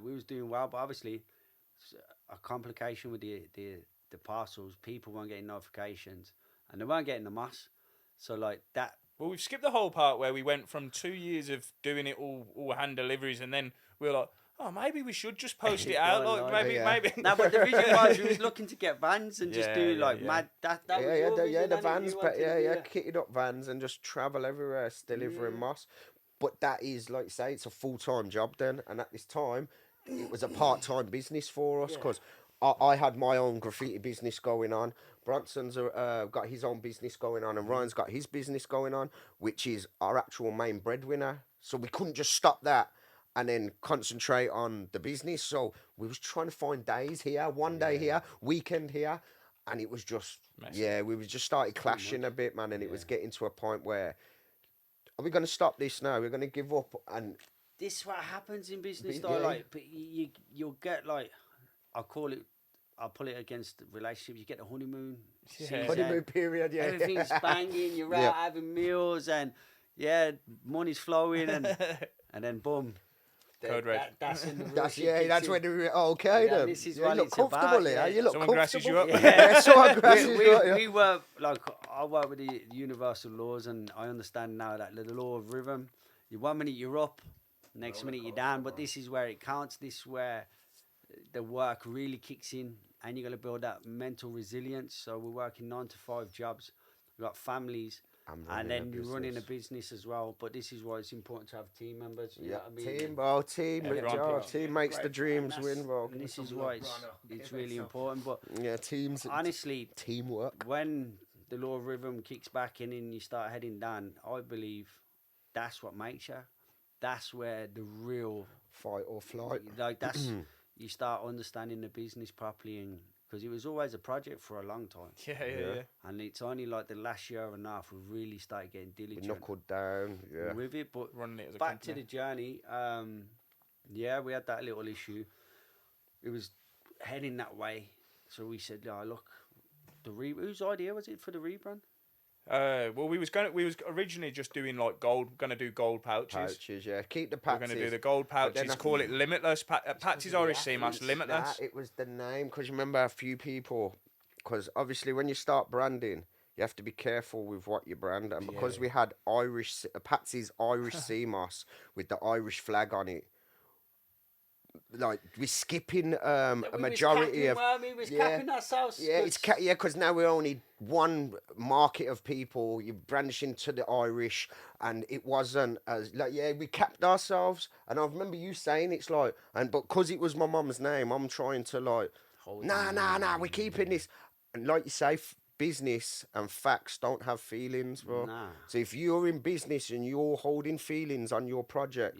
we was doing well. But obviously, a complication with the parcels, people weren't getting notifications and they weren't getting the mass. So like that. Well, we've skipped the whole part where we went from 2 years of doing it all hand deliveries, and then we were like, oh, maybe we should just post it out. Well, Like no, maybe. No, but the vision was we was looking to get vans and just Yeah, do yeah, like yeah. mad. That was yeah, your the vision, innit? vans, You but wanted to do that. kitted up vans and just travel everywhere, delivering moss. But that is, like you say, it's a full-time job then. And at this time, it was a part-time business for us because I had my own graffiti business going on. Bronson's got his own business going on, and Ryan's got his business going on, which is our actual main breadwinner. So we couldn't just stop that and then concentrate on the business. So we was trying to find days here, one day here, weekend here. And it was just, Messy. we just started clashing a bit, man. And it was getting to a point where are we going to stop this now? We're going to give up. And This is what happens in business, Yeah. though. Like, but you'll get like, I'll put it against relationships. You get the honeymoon. season, honeymoon period, yeah. Everything's banging. You're out having meals, and money's flowing, and then boom. Code red. That's in the That's rush. that's when okay then. This is you what look it's comfortable about, here. yeah. You look Someone grasses you comfortable. up. Yeah, someone grasses you up. we work like I work with the universal laws, and I understand now that the law of rhythm. You 1 minute you're up, next minute you're down, but this is where it counts. This is where the work really kicks in, and you got to build that mental resilience. So we're working 9 to 5 jobs. We've got families. And then you're running a business as well. But this is why it's important to have team members. You know what I mean? Team, bro. Team. Everyone Team makes the dreams win, bro. And this is why it's really important. But Yeah, teams. honestly, Teamwork. when the law of rhythm kicks back in and you start heading down, I believe that's what makes you. That's where the real Fight or flight. like that's you start understanding the business properly, and because it was always a project for a long time, Yeah. and it's only like the last year and a half we really started getting We diligent knuckled down. Yeah. with it. But Running it as a back to company. the journey, we had that little issue. It was heading that way, so we said, look, whose idea was it for the rebrand? Well, we was originally just doing like gonna do gold pouches. Pouches, yeah. Keep the We're pouches. gonna do the gold But then pouches. I- Call it Limitless. Patsy's Irish Sea Moss Limitless. It was the name, because remember a few people, because obviously when you start branding, you have to be careful with what you brand, and because we had Patsy's Irish Sea Moss with the Irish flag on it, like we're skipping a majority of. We was capping ourselves. Yeah, because now we're only one market of people. You brandish into the Irish, and it wasn't as we capped ourselves. And I remember you saying it's like, but because it was my mum's name, I'm trying to like, nah, we're keeping this. And like you say, business and facts don't have feelings, bro. Nah. So if you're in business and you're holding feelings on your project,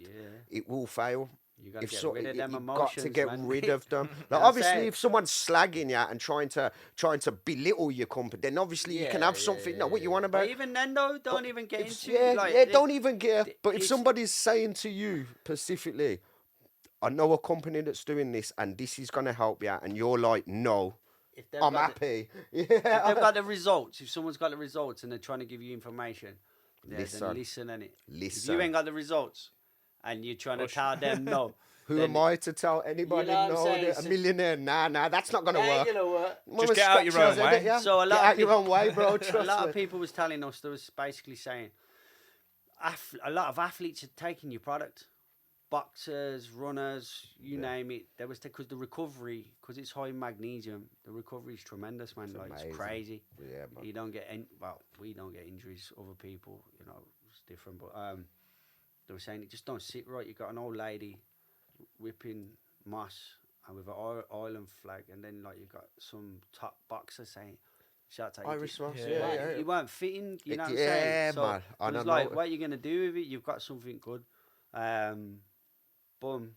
it will fail. You gotta get rid of them emotions, got to get man. rid of them. Like That's obviously, it. if someone's slagging you and trying to belittle your company, then obviously you can have something. No, what you want about? But even then, though, don't even get into don't even get. But if it's- somebody's saying to you specifically, I know a company that's doing this and this is gonna help you, and you're like, no, if they've I'm got the- happy. If they've got the results, if someone's got the results and they're trying to give you information, then listen, innit? If Listen. you ain't got the results and you're trying to tell them no. Who am I to tell anybody? You know what I'm No, saying? a millionaire. Nah, that's not gonna work. You know what? Mama Just get out your scratches, own way. innit, yeah? So a lot get of out your people- own way, bro. A Trust lot me. of people was telling us, there was basically saying, a lot of athletes are taking your product, boxers, runners, you name it. There was because the recovery, because it's high in magnesium, the recovery is tremendous, man. Like amazing. it's crazy. Yeah, man. You don't get we don't get injuries. Other people, it's different. But they were saying it just don't sit right. You got an old lady whipping moss and with an Ireland flag, and then like you got some top boxer saying, "Shout out Irish moss, You weren't fitting, you know what I'm Yeah, saying? So man. I it was don't like, know. what are you gonna do with it? You've got something good. Boom.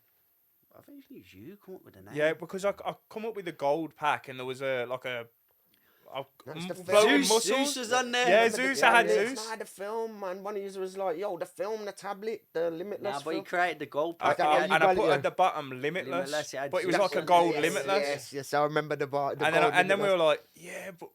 I think it was you come up with the name. Yeah, because I come up with the gold pack, and there was a That's the floating Zeus- muscles. Zeus was on there. Yeah, Zeus. I had Zeus. Nah, the film, man. One of you was like, yo, the film, the tablet, the Limitless Nah, but he film. created the gold I, pack. how you and I got put it, at the bottom Limitless, Limitless, it had but it was Zeus like a on gold there. Limitless. Yes, I remember the bar. And then we were like, yeah, but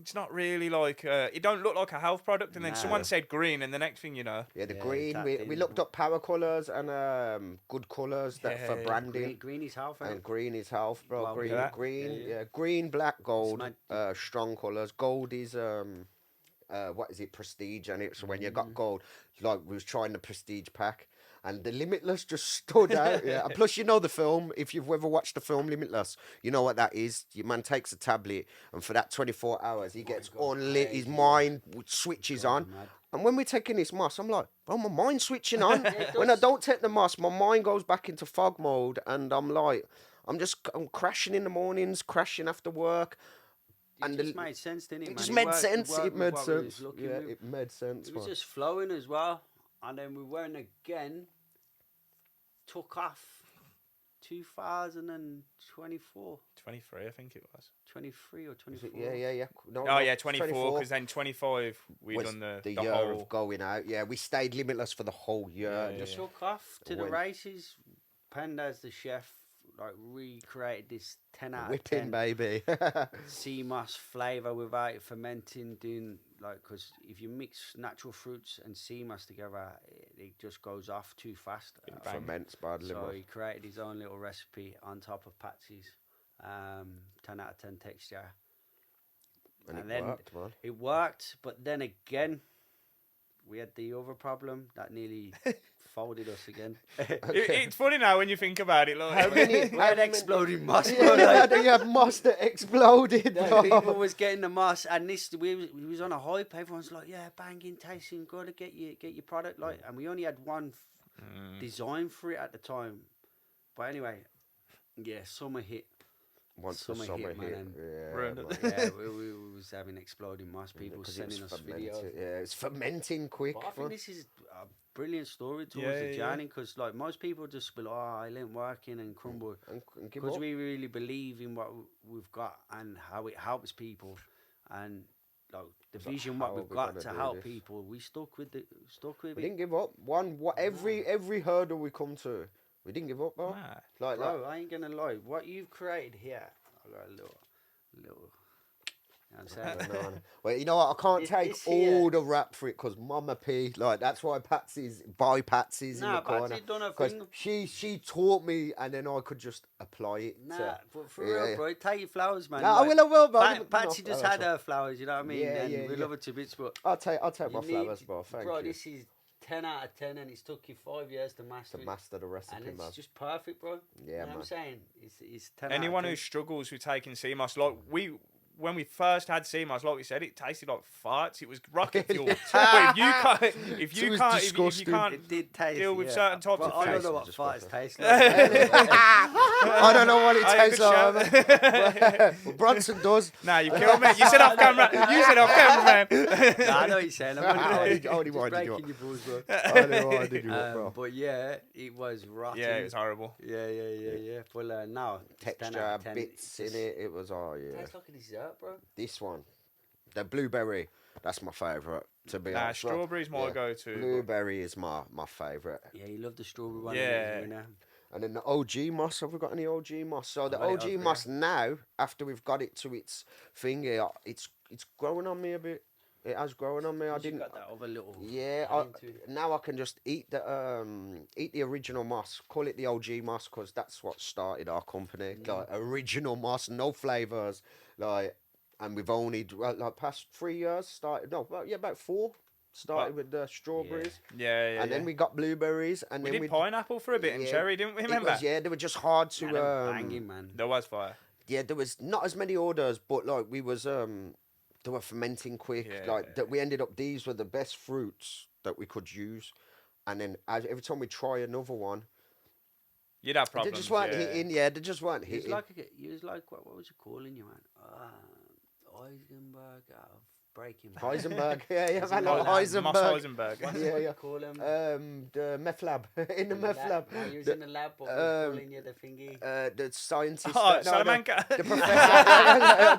it's not really like it don't look like a health product. And then No. someone said green, and the next thing you know, Yeah, the Yeah, green. tapped We in. looked up power colours and good colours for Yeah, branding. Green is health, And ain't green is health, bro. Well, green, look at that. green, Yeah. green, black, gold. It's Strong colours. Gold is what is it? Prestige, and it. So when you got gold, like we was trying the prestige pack, and the Limitless just stood out. Yeah. And plus, you know the film. If you've ever watched the film Limitless, you know what that is. Your man takes a tablet, and for that 24 hours, he gets unlit. His mind switches on. mad. And when we're taking this moss, I'm like, bro, my mind's switching on. When I don't take the moss, my mind goes back into fog mode, and I'm like, I'm crashing in the mornings, crashing after work. It just made sense, didn't it, It man? just made worked- sense. worked It with made what we was sense. looking Yeah, with. it made sense. It was man. just flowing as well. And then we went again, took off 2024. 23, I think it was. 23 or 24. Yeah. No, Oh, yeah, 24, because then 25, we was done the year whole... of going out. Yeah, we stayed Limitless for the whole year. Yeah, Just Took off to the went- races. Panda's the chef, like recreated this 10 out of whipping, 10 baby. sea moss flavour without it fermenting. Doing like, because if you mix natural fruits and sea moss together, it just goes off too fast. Ferments badly. So man. he created his own little recipe on top of Patsy's. 10 out of 10 texture. And it then worked, man. it worked, but then again, we had the other problem that nearly folded us again. It's funny now when you think about it. Like, We had exploding moss. Yeah, you had moss that exploded. bro. People was getting the moss, and we was on a hype. Everyone's like, "Yeah, banging, tasting, got to get your product." Like, and we only had one design for it at the time. But anyway, yeah, summer hit. Once the Summer summer hit, man, hit, and ruined man. it. Yeah, we was having exploding moss. People 'Cause it was sending us fermenting. videos. Yeah, it's fermenting quick. But I think man. this is a brilliant story towards Yeah, the yeah. journey, because like most people just be like, "Oh, I ain't working," and crumble. And give Because up. we really believe in what we've got and how it helps people, and like the It's like, vision how what we've are we got gonna to do help this? people. We stuck with it. We didn't give up. Every hurdle we come to, we didn't give up, bro. Nah. Like, Bro, I ain't gonna lie. What you've created here, I got a little. You know what I'm saying? no. Well, you know what? I can't This take here- all the rap for it because Mama P, like, that's why Patsy's buy Patsy's in Nah, the corner. Patsy done her Because thing. she taught me, and then I could just apply it. Nah, but for yeah, real, yeah. bro, take your flowers, man. Nah, I will, bro. Patsy No, just flowers, had her flowers, you know what I mean? Yeah, and yeah, we yeah. love her to bits, but I'll take you my need- flowers, bro. Thank bro, you. this is 10 out of 10, and it's took you 5 years to master To it. master the recipe, And it's man. just perfect, bro. Yeah, you know what man. I'm saying? It's 10 Anyone out who of 10. struggles with taking CMOS, like when we first had CMOS, like we said, it tasted like farts. It was rocket fuel. But if you can't It did taste, deal with yeah. certain types But of I don't food. know what Just farts perfect. taste like. I don't know what it Oh, yeah, tastes good like. Well, Bronson does. Nah, you killed me. You said off camera. You said off camera, man. Nah, I know what you're saying. I'm Only only winded breaking you up. your balls, bro. I know what I did you up, bro. But yeah, it was rotten. Yeah, it was horrible. Yeah. But now, it's 10 out Texture, of 10. bits in it. It was, oh, yeah. Tastes like a dessert, bro. This one. The blueberry. That's my favourite, to be Nah, honest. strawberry's my Yeah. go-to. Blueberry is my favourite. Yeah, you love the strawberry one. Yeah. You know? And then the OG moss, have we got any OG moss? So the got it OG over moss now, after we've got it to its thing here, it's growing on me a bit. It has grown on me. I You didn't. got that other little. Yeah, add into it. now I can just eat the original moss. Call it the OG moss because that's what started our company. Like original moss, no flavors. Like, and we've only like past 3 years started. No, about 4. Started with the strawberries, Yeah. and then we got blueberries, and we then did pineapple for a bit and yeah, cherry, didn't we? It Remember? was, yeah, they were just hard to. Nah, they were banging, man. There was fire. Yeah, there was not as many orders, but like we was they were fermenting quick. Yeah. Like that, we ended up. These were the best fruits that we could use, and then every time we try another one, You'd have problems. they just weren't yeah. hitting. Yeah, they just weren't He was hitting. like what was you calling you, man? Heisenberg out of Breaking Bad. Heisenberg, yeah, Moss man, like Moss Heisenberg. Heisenberg. What's Yeah, what yeah. you call him? The meth lab in the meth lab. No, he was in the lab, but he was calling you the thingy. The scientist. Oh, no, Salamanca. the professor.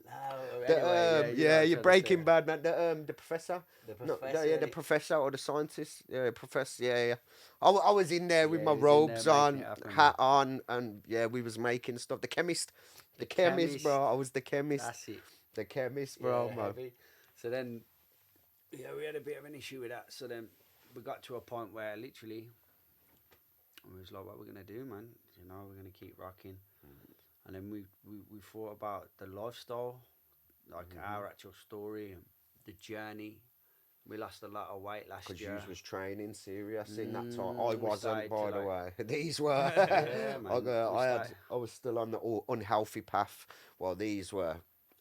No, anyway, you know what I'm you're trying to Breaking say. Bad, man. The professor. The No, professor. yeah, the professor or the scientist. Yeah, professor. Yeah. I was in there with Yeah, my he was in there robes on, making it happen, hat on, and yeah, we was making stuff. The chemist, bro. I was the chemist. That's it. The chemist, bro, Yeah, man. heavy. So then, yeah, we had a bit of an issue with that. So then we got to a point where literally, we was like, what we're going to do, man? You know, we're going to keep rocking. And then we thought about the lifestyle, like our actual story and the journey. We lost a lot of weight last Because year. you was training serious in that time. Mm, I we wasn't, started by to, the way. These were. Yeah, man. I was still on the unhealthy path, while these were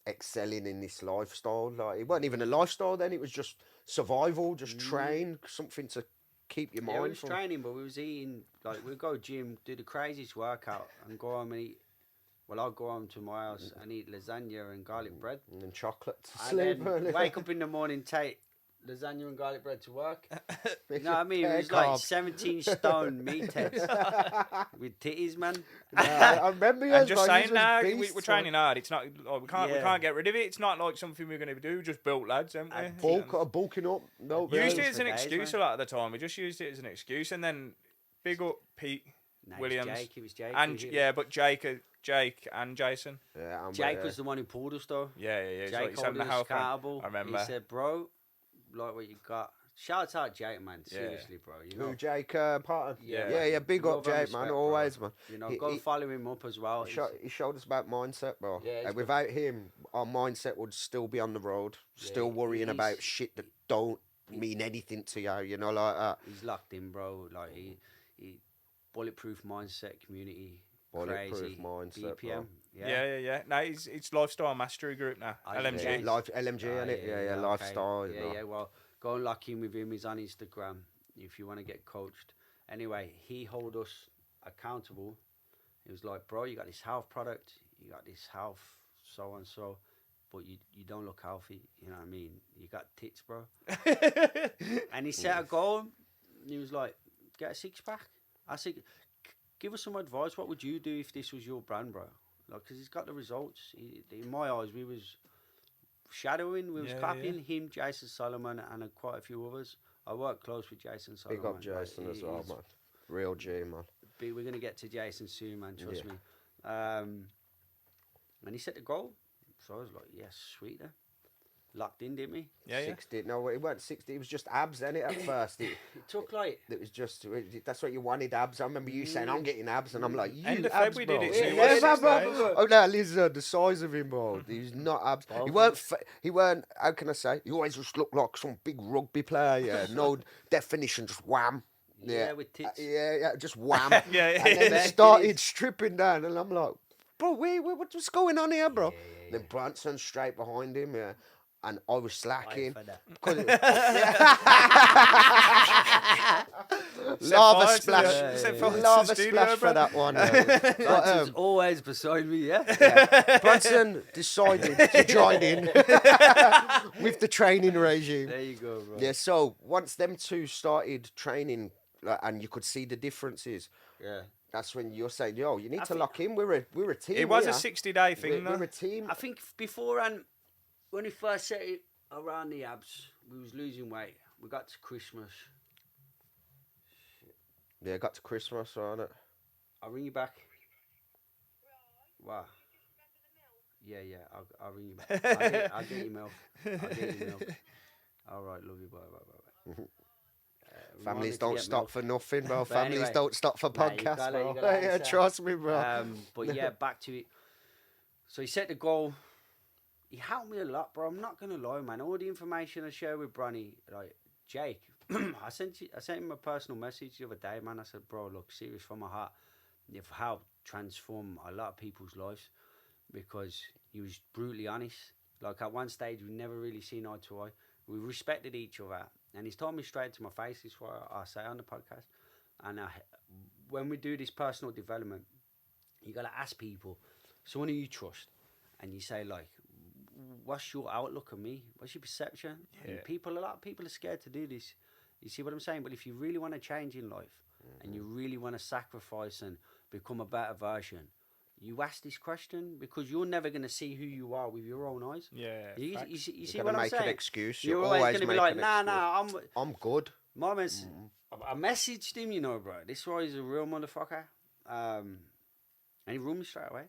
excelling in this lifestyle. Like, it wasn't even a lifestyle then. It was just survival, just train, something to keep your Yeah, we mind was from. training, but we was eating, like, we'd go gym, do the craziest workout, and go home and eat. Well, I'll go home to my house and eat lasagna and garlic bread. And then chocolate to And sleep. then wake up in the morning, take lasagna and garlic bread to work. You know what I mean? It was Pear like carb. 17 stone meatheads with titties, man. I remember you. I'm just saying now. now, we're training hard. It's not like, we Yeah. can't get rid of it. It's not like something we're going to do. Just built lads, haven't we? Bulking up. No, Used Yeah. it as an For days, excuse mate. a lot of the time. We just used it as an excuse, and then big up Pete No, it was Williams Jake. It was Jake. and who hit yeah, it. but Jake and Jason. Yeah, Jake was the one who pulled us though. Yeah. He's like, Jake he's having holding the us health run. accountable. I remember. He said, "Bro, like what you got." Shout out Jake, man. Yeah. Seriously, bro. You know, Who, Jake Parton? Yeah. Yeah. Big up, Love and Jake, man. respect, Always, bro. man. you know, He- go he- follow him up as well. He showed us about mindset, bro. Yeah, he's And good. without him, our mindset would still be on the road, still he- worrying he's- about shit that don't mean anything to you, you know, like that. He's locked in, bro. Like he bulletproof mindset community. Bulletproof Crazy. mindset, BPM. Yeah. No, it's Lifestyle Mastery Group now. I LMG. see. LMG, innit? Yeah, okay. lifestyle. you know. Yeah. Well, go and lock in with him. He's on Instagram if you want to get coached. Anyway, he hold us accountable. He was like, bro, you got this health product, you got this health, so and so, but you don't look healthy. You know what I mean? You got tits, bro. And he set a goal. And he was like, get a six pack. I said, give us some advice. What would you do if this was your brand, bro? Like, because he's got the results. In my eyes, we was shadowing, we was Yeah, copying him, Jason Solomon, and quite a few others. I work close with Jason Solomon. Big up like, Jason as well, he's man. Real G, man. We're going to get to Jason soon, man. Trust Yeah. me. And he set the goal. So I was like, yes, sweet then. Locked in, didn't we? Yeah. 60. No, it weren't 60. It was just abs, innit, at first. It took like... It was just, that's what you wanted, abs. I remember you saying, I'm getting abs. And I'm like, you End of abs, Feb we bro. did it, so Yeah, it was man, 6 bro. days. Oh, no, listen, the size of him, bro. He was not abs. He weren't, how can I say? He always just looked like some big rugby player, yeah. No definition, just wham. Yeah, with tits. Yeah, just wham. Yeah. And then Back he started titties. stripping down, and I'm like, bro, what's going on here, bro? Then Branson straight behind him, yeah. And I was slacking. for that. Lava fire to splash. the- set fire to the Lava studio, splash bro. for that one. yeah. Branson's always beside me, yeah? Branson decided to join in with the training regime. There you go, bro. Yeah, so once them two started training, like, and you could see the differences, Yeah. that's when you're saying, yo, you need I to think- lock in. We're a team. It was here. a 60-day thing, We're though. a team. I think beforehand, when he first set it around the abs, we was losing weight. We got to Christmas. Yeah, got to Christmas, on it. I'll ring you back. Wow. Yeah, I'll ring you back. I'll get your milk. All right, love you. Bye. Remind me Families to don't get stop milk. for nothing, bro. But Families anyway, don't stop for nah, you podcasts, gotta- bro. you gotta Yeah, answer. trust me, bro. But yeah, back to it. So he set the goal. He helped me a lot, bro. I'm not gonna lie, man. All the information I share with Bronny, like Jake, I sent him a personal message the other day, man. I said, bro, look, serious from my heart. You've helped transform a lot of people's lives because he was brutally honest. Like at one stage, we never really seen eye to eye. We respected each other, and he's told me straight to my face. This is what I say on the podcast. And when we do this personal development, you gotta ask people, someone who you trust, and you say like, what's your outlook on me? What's your perception? Yeah. And a lot of people are scared to do this. You see what I'm saying? But if you really want to change in life, and you really want to sacrifice and become a better version, you ask this question because you're never going to see who you are with your own eyes. Yeah. You see You're what gonna I'm make saying? an excuse. You're You're always always going to be make like, an nah, excuse. I'm good. my man's, I messaged him, you know, bro. This guy is a real motherfucker. And he rung me straight away.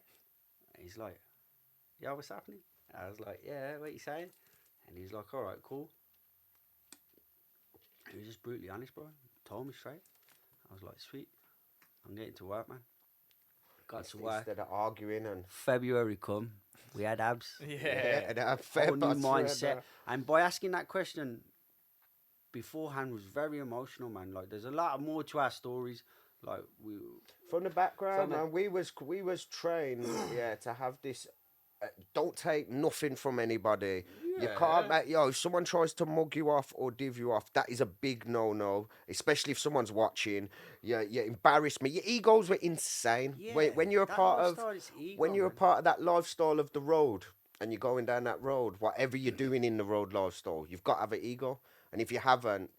He's like, yo, what's happening? I was like, yeah, what you saying? And he's like, all right, cool. He was just brutally honest, bro. Told me straight. I was like, sweet. I'm getting to work, man. Got to work. Instead of arguing and February come. We had abs. Yeah. and have Whole new I swear, mindset. bro. And by asking that question beforehand was very emotional, man. Like, there's a lot more to our stories. Like, From the background, From the- man, we was trained, yeah, to have this. Don't take nothing from anybody. You can't, if someone tries to mug you off or div you off, that is a big no-no. Especially if someone's watching. You embarrass me. Your egos were insane. Yeah, when you're a that part of, lifestyle is ego, when you're a man. part of that lifestyle of the road, and you're going down that road, whatever you're doing in the road lifestyle, you've got to have an ego. And if you haven't,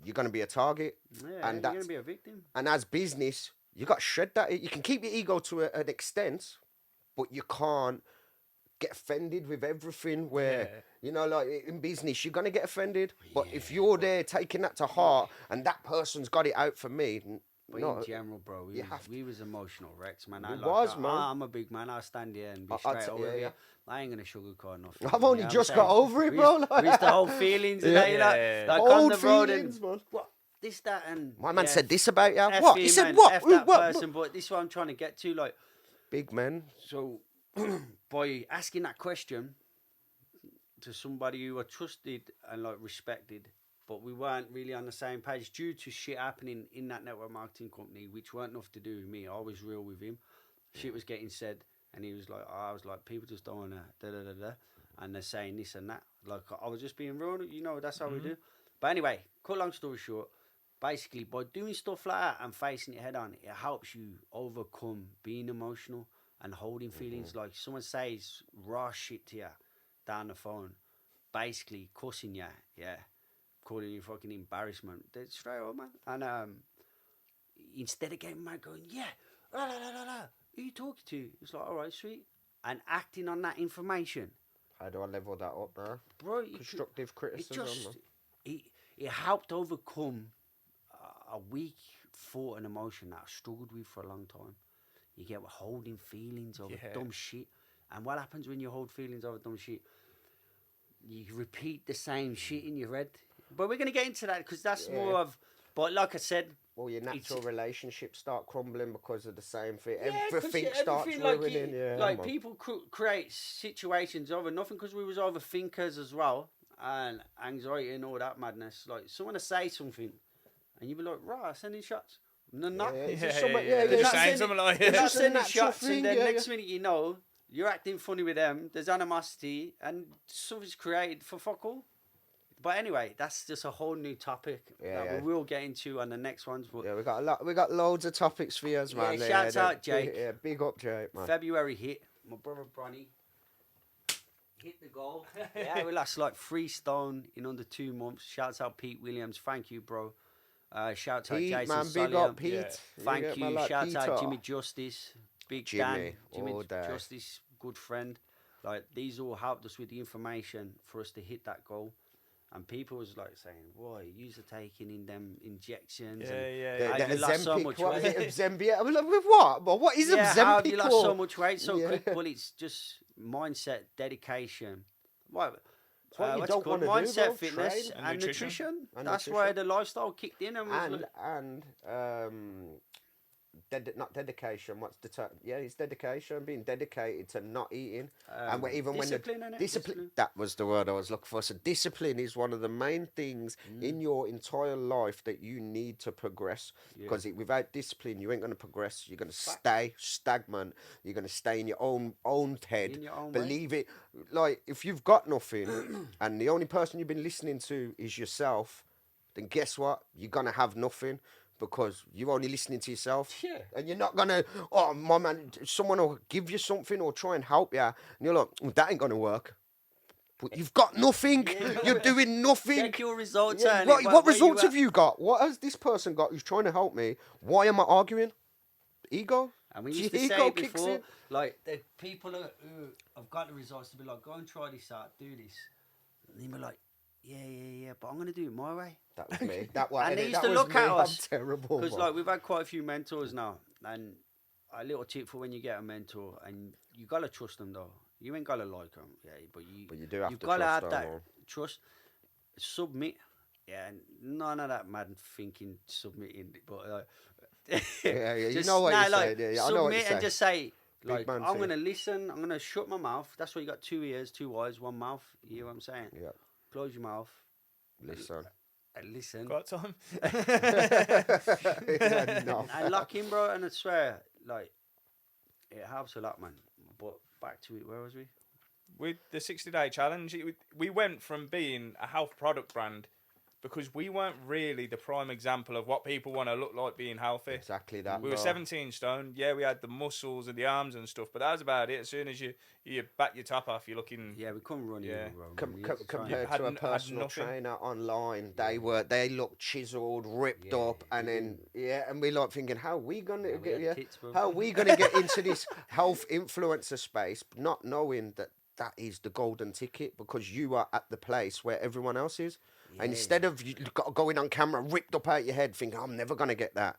you're going to be a target. Yeah, and you're going to be a victim. And as business, you got to shred that. You can keep your ego to an extent, but you can't get offended with everything where, you know, like in business, you're going to get offended. But if you're there taking that to heart and that person's got it out for me. But in general, bro, we was emotional wrecks, man. Man. I'm a big man. I'll stand here and be straight over you. I ain't going to sugarcoat nothing. I've only just got over it, bro. We used to hold feelings. Like on the road and, man. what? This, that, and... My man said this about you. F What? you, He said man. what? F that What? person, but this is what I'm trying to get to, like... Big man. So, by asking that question to somebody who I trusted and, like, respected, but we weren't really on the same page due to shit happening in that network marketing company, which weren't enough to do with me. I was real with him. Shit was getting said, and he was like, I was like, people just don't want to da-da-da-da, and they're saying this and that. Like, I was just being real, you know, that's how we do. But anyway, cut long story short, basically, by doing stuff like that and facing it head on, it helps you overcome being emotional and holding feelings. Like, someone says raw shit to you down the phone, basically cussing you, calling you fucking embarrassment. They're straight up, man. And instead of getting mad going, who are you talking to? It's like, all right, sweet. And acting on that information. How do I level that up now? Bro, Constructive criticism. It helped overcome a weak thought and emotion that I struggled with for a long time. You get holding feelings over dumb shit. And what happens when you hold feelings over dumb shit? You repeat the same shit in your head. But we're going to get into that because that's more of... But like I said... Well, your natural relationships start crumbling because of the same thing. Everything starts ruining. Like people create situations over nothing because we was overthinkers as well. And anxiety and all that madness. Like, someone to say something, and you be like, right, sending shots. No, not. They're saying something like They're that. not sending shots, and then next minute you know, you're acting funny with them, there's animosity, and something's created for fuck all. But anyway, that's just a whole new topic that we will get into on the next ones. But we got a lot. We got loads of topics for you, man. Shouts out, Jake. Yeah, big up, Jake, man. February hit. My brother Bronny hit the goal. We lost like 3 stone in under 2 months. Shouts out Pete Williams. Thank you, bro. Shouts out Jason man, Solier. big up, Pete. Thank you. Shouts Peter. out Jimmy Justice. Big Jimmy Justice, good friend. Like, these all helped us with the information for us to hit that goal. And people was like saying, "Why you are taking in them injections? The lost so much what weight. was it, Ozempic? I was like, with what? But what is Ozempic? How have you lost so much weight so quick? Well, it's just mindset, dedication. What? What you don't want to mindset, do, fitness, train and nutrition. And that's nutrition. where the lifestyle kicked in, and not dedication. It's dedication. Being dedicated to not eating, and discipline, when discipline. That was the word I was looking for. So discipline is one of the main things in your entire life that you need to progress. Because without discipline, you ain't going to progress. You're going to stay stagnant. You're going to stay in your own head. Believe it. Like, if you've got nothing, and the only person you've been listening to is yourself, then guess what? You're going to have nothing. Because you're only listening to yourself. Yeah. And you're not going to, oh, my man, someone will give you something or try and help you. And you're like, that ain't going to work. But you've got nothing. You're doing nothing. Check your results. What results have you got? What has this person got who's trying to help me? Why am I arguing? Ego? And we used to say it before, like, the people who have got the results to be like, go and try this out, do this. And they be like, yeah, but I'm going to do it my way. That was me. That was, and they used to look at us. I'm terrible. Because, like, we've had quite a few mentors now. And a little tip for when you get a mentor, and you got to trust them, though. You ain't got to like them, but you do have to trust them. You've got to have that trust. Submit. Yeah, none of that mad thinking, submitting. But, you know what you're saying. Yeah, I know what you're saying. Submit and just say, like, I'm going to listen. I'm going to shut my mouth. That's why you got 2 ears, 2 eyes, 1 mouth. You hear what I'm saying? Yeah. Close your mouth. Listen. Listen. Got time. And lock in, bro. And I swear, like, it helps a lot, man. But back to it. Where was we? With the 60-day challenge, we went from being a health product brand because we weren't really the prime example of what people want to look like being healthy. Exactly that. We were bro. 17 stone. Yeah, we had the muscles and the arms and stuff, but that was about it. As soon as you back your top off, you're looking. Yeah, we couldn't run Yeah. either, bro. We had to try and- Compared Had to a n- had personal nothing. trainer online, they looked chiseled, ripped Yeah, up, and then and we like thinking, how are we gonna we get had tits, bro. how are we gonna get into this health influencer space, not knowing that is the golden ticket, because you are at the place where everyone else is. And instead of you going on camera ripped up out your head thinking, I'm never gonna get that,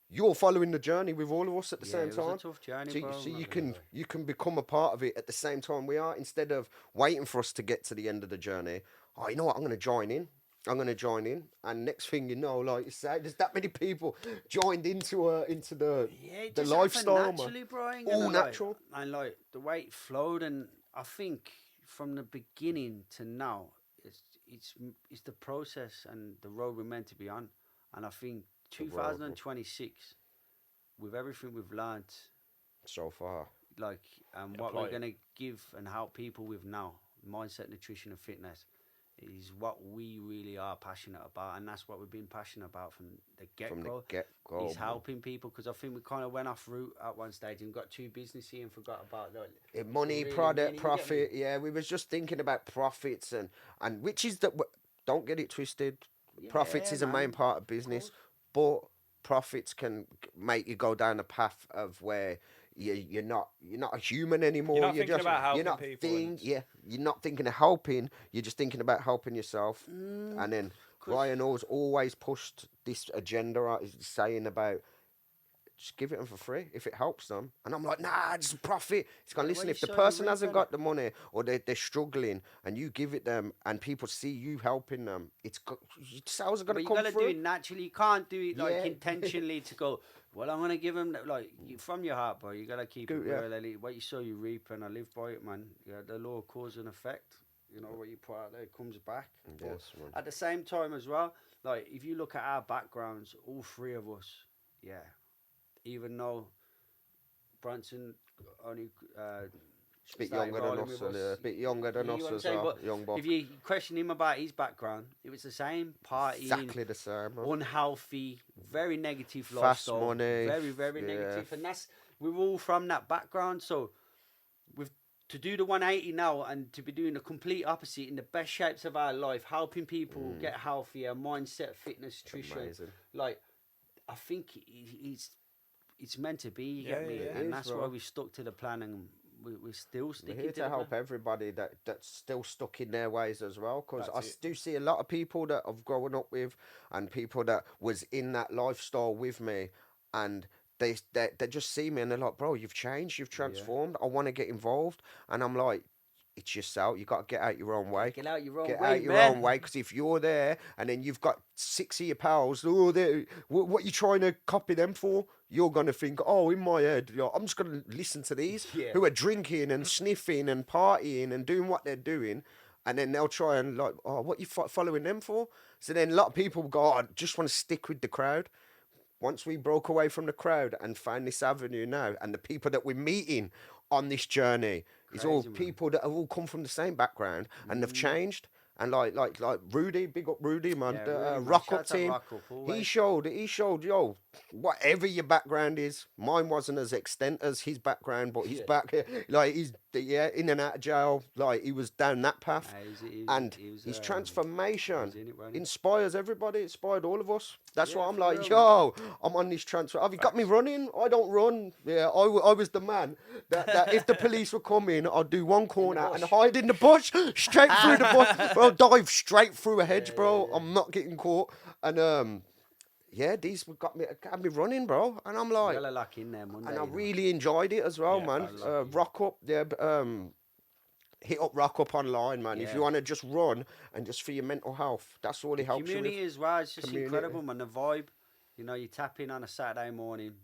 you're following the journey with all of us at the same it was time. a tough journey, So, bro. so I'm you not gonna can lie. you can become a part of it at the same time we are, instead of waiting for us to get to the end of the journey. Oh, you know what? I'm gonna join in. And next thing you know, like you say, there's that many people joined into the Yeah, it the just happened lifestyle, man. naturally, bro. I ain't All gonna lie. natural. And like the way it flowed, and I think from the beginning to now, it's the process and the road we're meant to be on. And I think The road, bro. 2026, with everything we've learned, So far, like what Apply we're it. gonna give and help people with now, mindset, nutrition, and fitness, is what we really are passionate about, and that's what we've been passionate about from the get from the go. get-go. Is helping people, because I think we kind of went off route at one stage and got too businessy and forgot about like Money, really, product, really, you get profit. me? Yeah, we was just thinking about profits, and which is the, don't get it twisted. Profits is a main man, part of business, but profits can make you go down a path of where you're not a human anymore. You're not thinking about helping you're not people you're not thinking of helping. You're just thinking about helping yourself. And then Ryan always pushed this agenda out, is saying about, just give it them for free if it helps them. And I'm like, nah, it's a profit. It's going, Yeah, listen, well, if the you saw person the hasn't rebrand. got the money, or they're struggling, and you give it them and people see you helping them, sales are going But to you come gotta through. do it naturally. You can't do it like Yeah. intentionally to go, well, I'm gonna give them like from your heart, bro. You gotta keep it Yeah. real. What you sow, you reap, and I live by it, man. Yeah, the law of cause and effect. You know what you put out there comes back. But Yes, man. at the same time as well, like if you look at our backgrounds, all three of us, yeah, even though Branson only A bit started younger than rolling us, with a bit younger than you us know what I'm as saying? well. But Young buck. if you question him about his background, it was the same partying, Exactly the same. Man. unhealthy, very negative Fast lifestyle, money, very, very yeah. negative, and we're all from that background. So, with to do the 180 now and to be doing the complete opposite in the best shapes of our life, helping people get healthier, mindset, fitness, nutrition, Amazing. like I think it's meant to be. You get me, Yeah, it and is, that's bro. why we stuck to the plan, and we're still We're sticking here to to the help plan. everybody that's still stuck in their ways as well. Because I That's it. do see a lot of people that I've grown up with, and people that was in that lifestyle with me, and they just see me and they're like, bro, you've changed, you've transformed. I want to get involved, and I'm like, it's yourself. You got to get out your own way. Get out your own Get way, out your man. own way, because if you're there and then you've got 6 of your pals, oh, what you trying to copy them for? You're gonna think, oh, in my head, I'm just gonna listen to these Yeah. who are drinking and sniffing and partying and doing what they're doing, and then they'll try and like, oh, what you following them for? So then a lot of people go, oh, I just want to stick with the crowd. Once we broke away from the crowd and found this avenue now, and the people that we're meeting on this journey is all Crazy, man. people that have all come from the same background and they've changed. And like Rudy, big up Rudy, man, Yeah, the Rudy, man. Rock Shout Up out to team. Rock Up, He always. showed, yo, whatever your background is, mine wasn't as extent as his background, but his back, like he's in and out of jail, like he was down that path, and his transformation in it, wasn't he? inspires everybody. Inspired all of us. That's Yeah, why I'm for like, real, yo, I'm on this transfer. Have you got me running? I don't run. Yeah, I was the man that if the police were coming, I'd do one corner and bush. hide in the bush, straight through the bush. Bro, dive straight through a hedge, bro. I'm not getting caught. And yeah, these got me running, bro. And I'm like, Gotta lock in there Monday. and I you know. really enjoyed it as well, Yeah, man. Rock Up, hit up Rock Up online, man. If Yeah. you want to just run and just for your mental health, that's all it helps you Community with. as well, it's just Community. incredible, man. The vibe, you know, you tap in on a Saturday morning,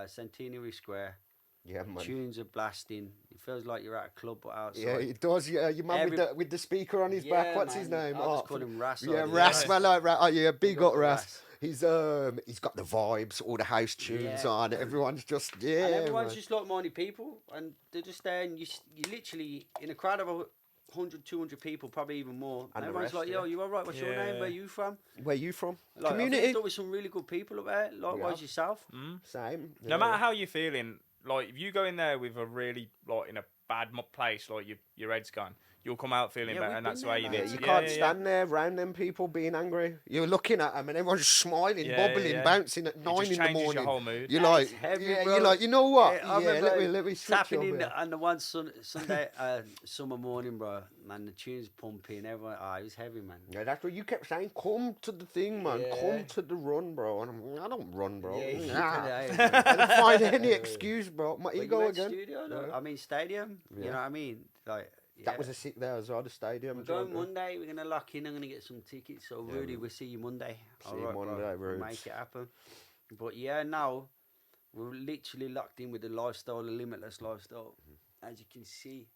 Centenary Square, Yeah, man. tunes are blasting. It feels like you're at a club but outside. Yeah, it does. Yeah, your man with the speaker on his back. Yeah, What's his man. name? I just call him Ras. Yeah, I'd Ras. say. Man, like Ras. Oh, yeah, big up Ras. Ras. He's got the vibes, all the house tunes Yeah. on. Everyone's just And everyone's man. just like-minded people, and they're just there, and you literally in a crowd of 100, 200 people, probably even more. And the everyone's rest, like, yo, you all right? What's your Yeah. name? Where you from? Where you from? Like, Community. I've dealt with some really good people up there. Likewise have. yourself. Same. No matter how you're feeling, like if you go in there with a really like in a bad place, like your head's gone, you'll come out feeling Yeah, better, we've and that's been why there, you man. need. Yeah, you to, can't stand there around them people being angry. You're looking at them and everyone's smiling, Yeah, bubbling, yeah. bouncing at 9 just in the changes your morning. whole mood. You're Nah, like, it's heavy, yeah, bro. you're like, you know what? I Yeah, remember let me switch tapping in over. on the one Sunday summer morning, bro, and the tunes pumping. Everyone, it was heavy, man. Yeah, that's what you kept saying. Come to the thing, man. Yeah. Come to the run, bro. And I don't run, bro. Yeah, Nah. I don't find any excuse, bro. My But you ego went again. Studio, no? Yeah. I mean stadium. Yeah. You know what I mean? Like That was a sick there as well, the stadium. We're going Monday. We're gonna lock in. I'm gonna get some tickets. So Rudy, we'll see you Monday. See you Monday, bro. We'll Rudes. make it happen. But yeah, now we're literally locked in with the lifestyle, the limitless lifestyle. As you can see,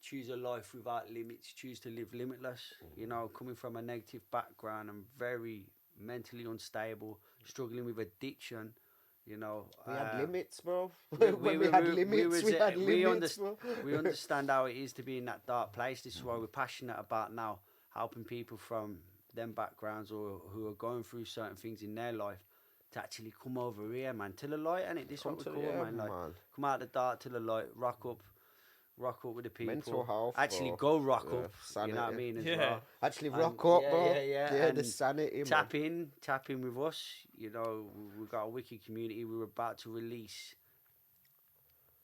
choose a life without limits. Choose to live limitless. You know, coming from a negative background, I'm very mentally unstable, struggling with addiction. You know, We had limits, bro. we When we had limits, we had limits, bro. we understand how it is to be in that dark place. This is why we're passionate about now helping people from them backgrounds or who are going through certain things in their life to actually come over here, man, to the light, and this is what we Come call, to the- yeah, man. Like, man. come out of the dark to the light, rock up with the people. Mental health, actually bro. go rock Yeah, up. You know what I sanity. mean as Yeah. well. Actually, And- rock up, yeah, bro. yeah, the and sanity, man. Tap in with us. You know, we've got a wicked community. We were about to release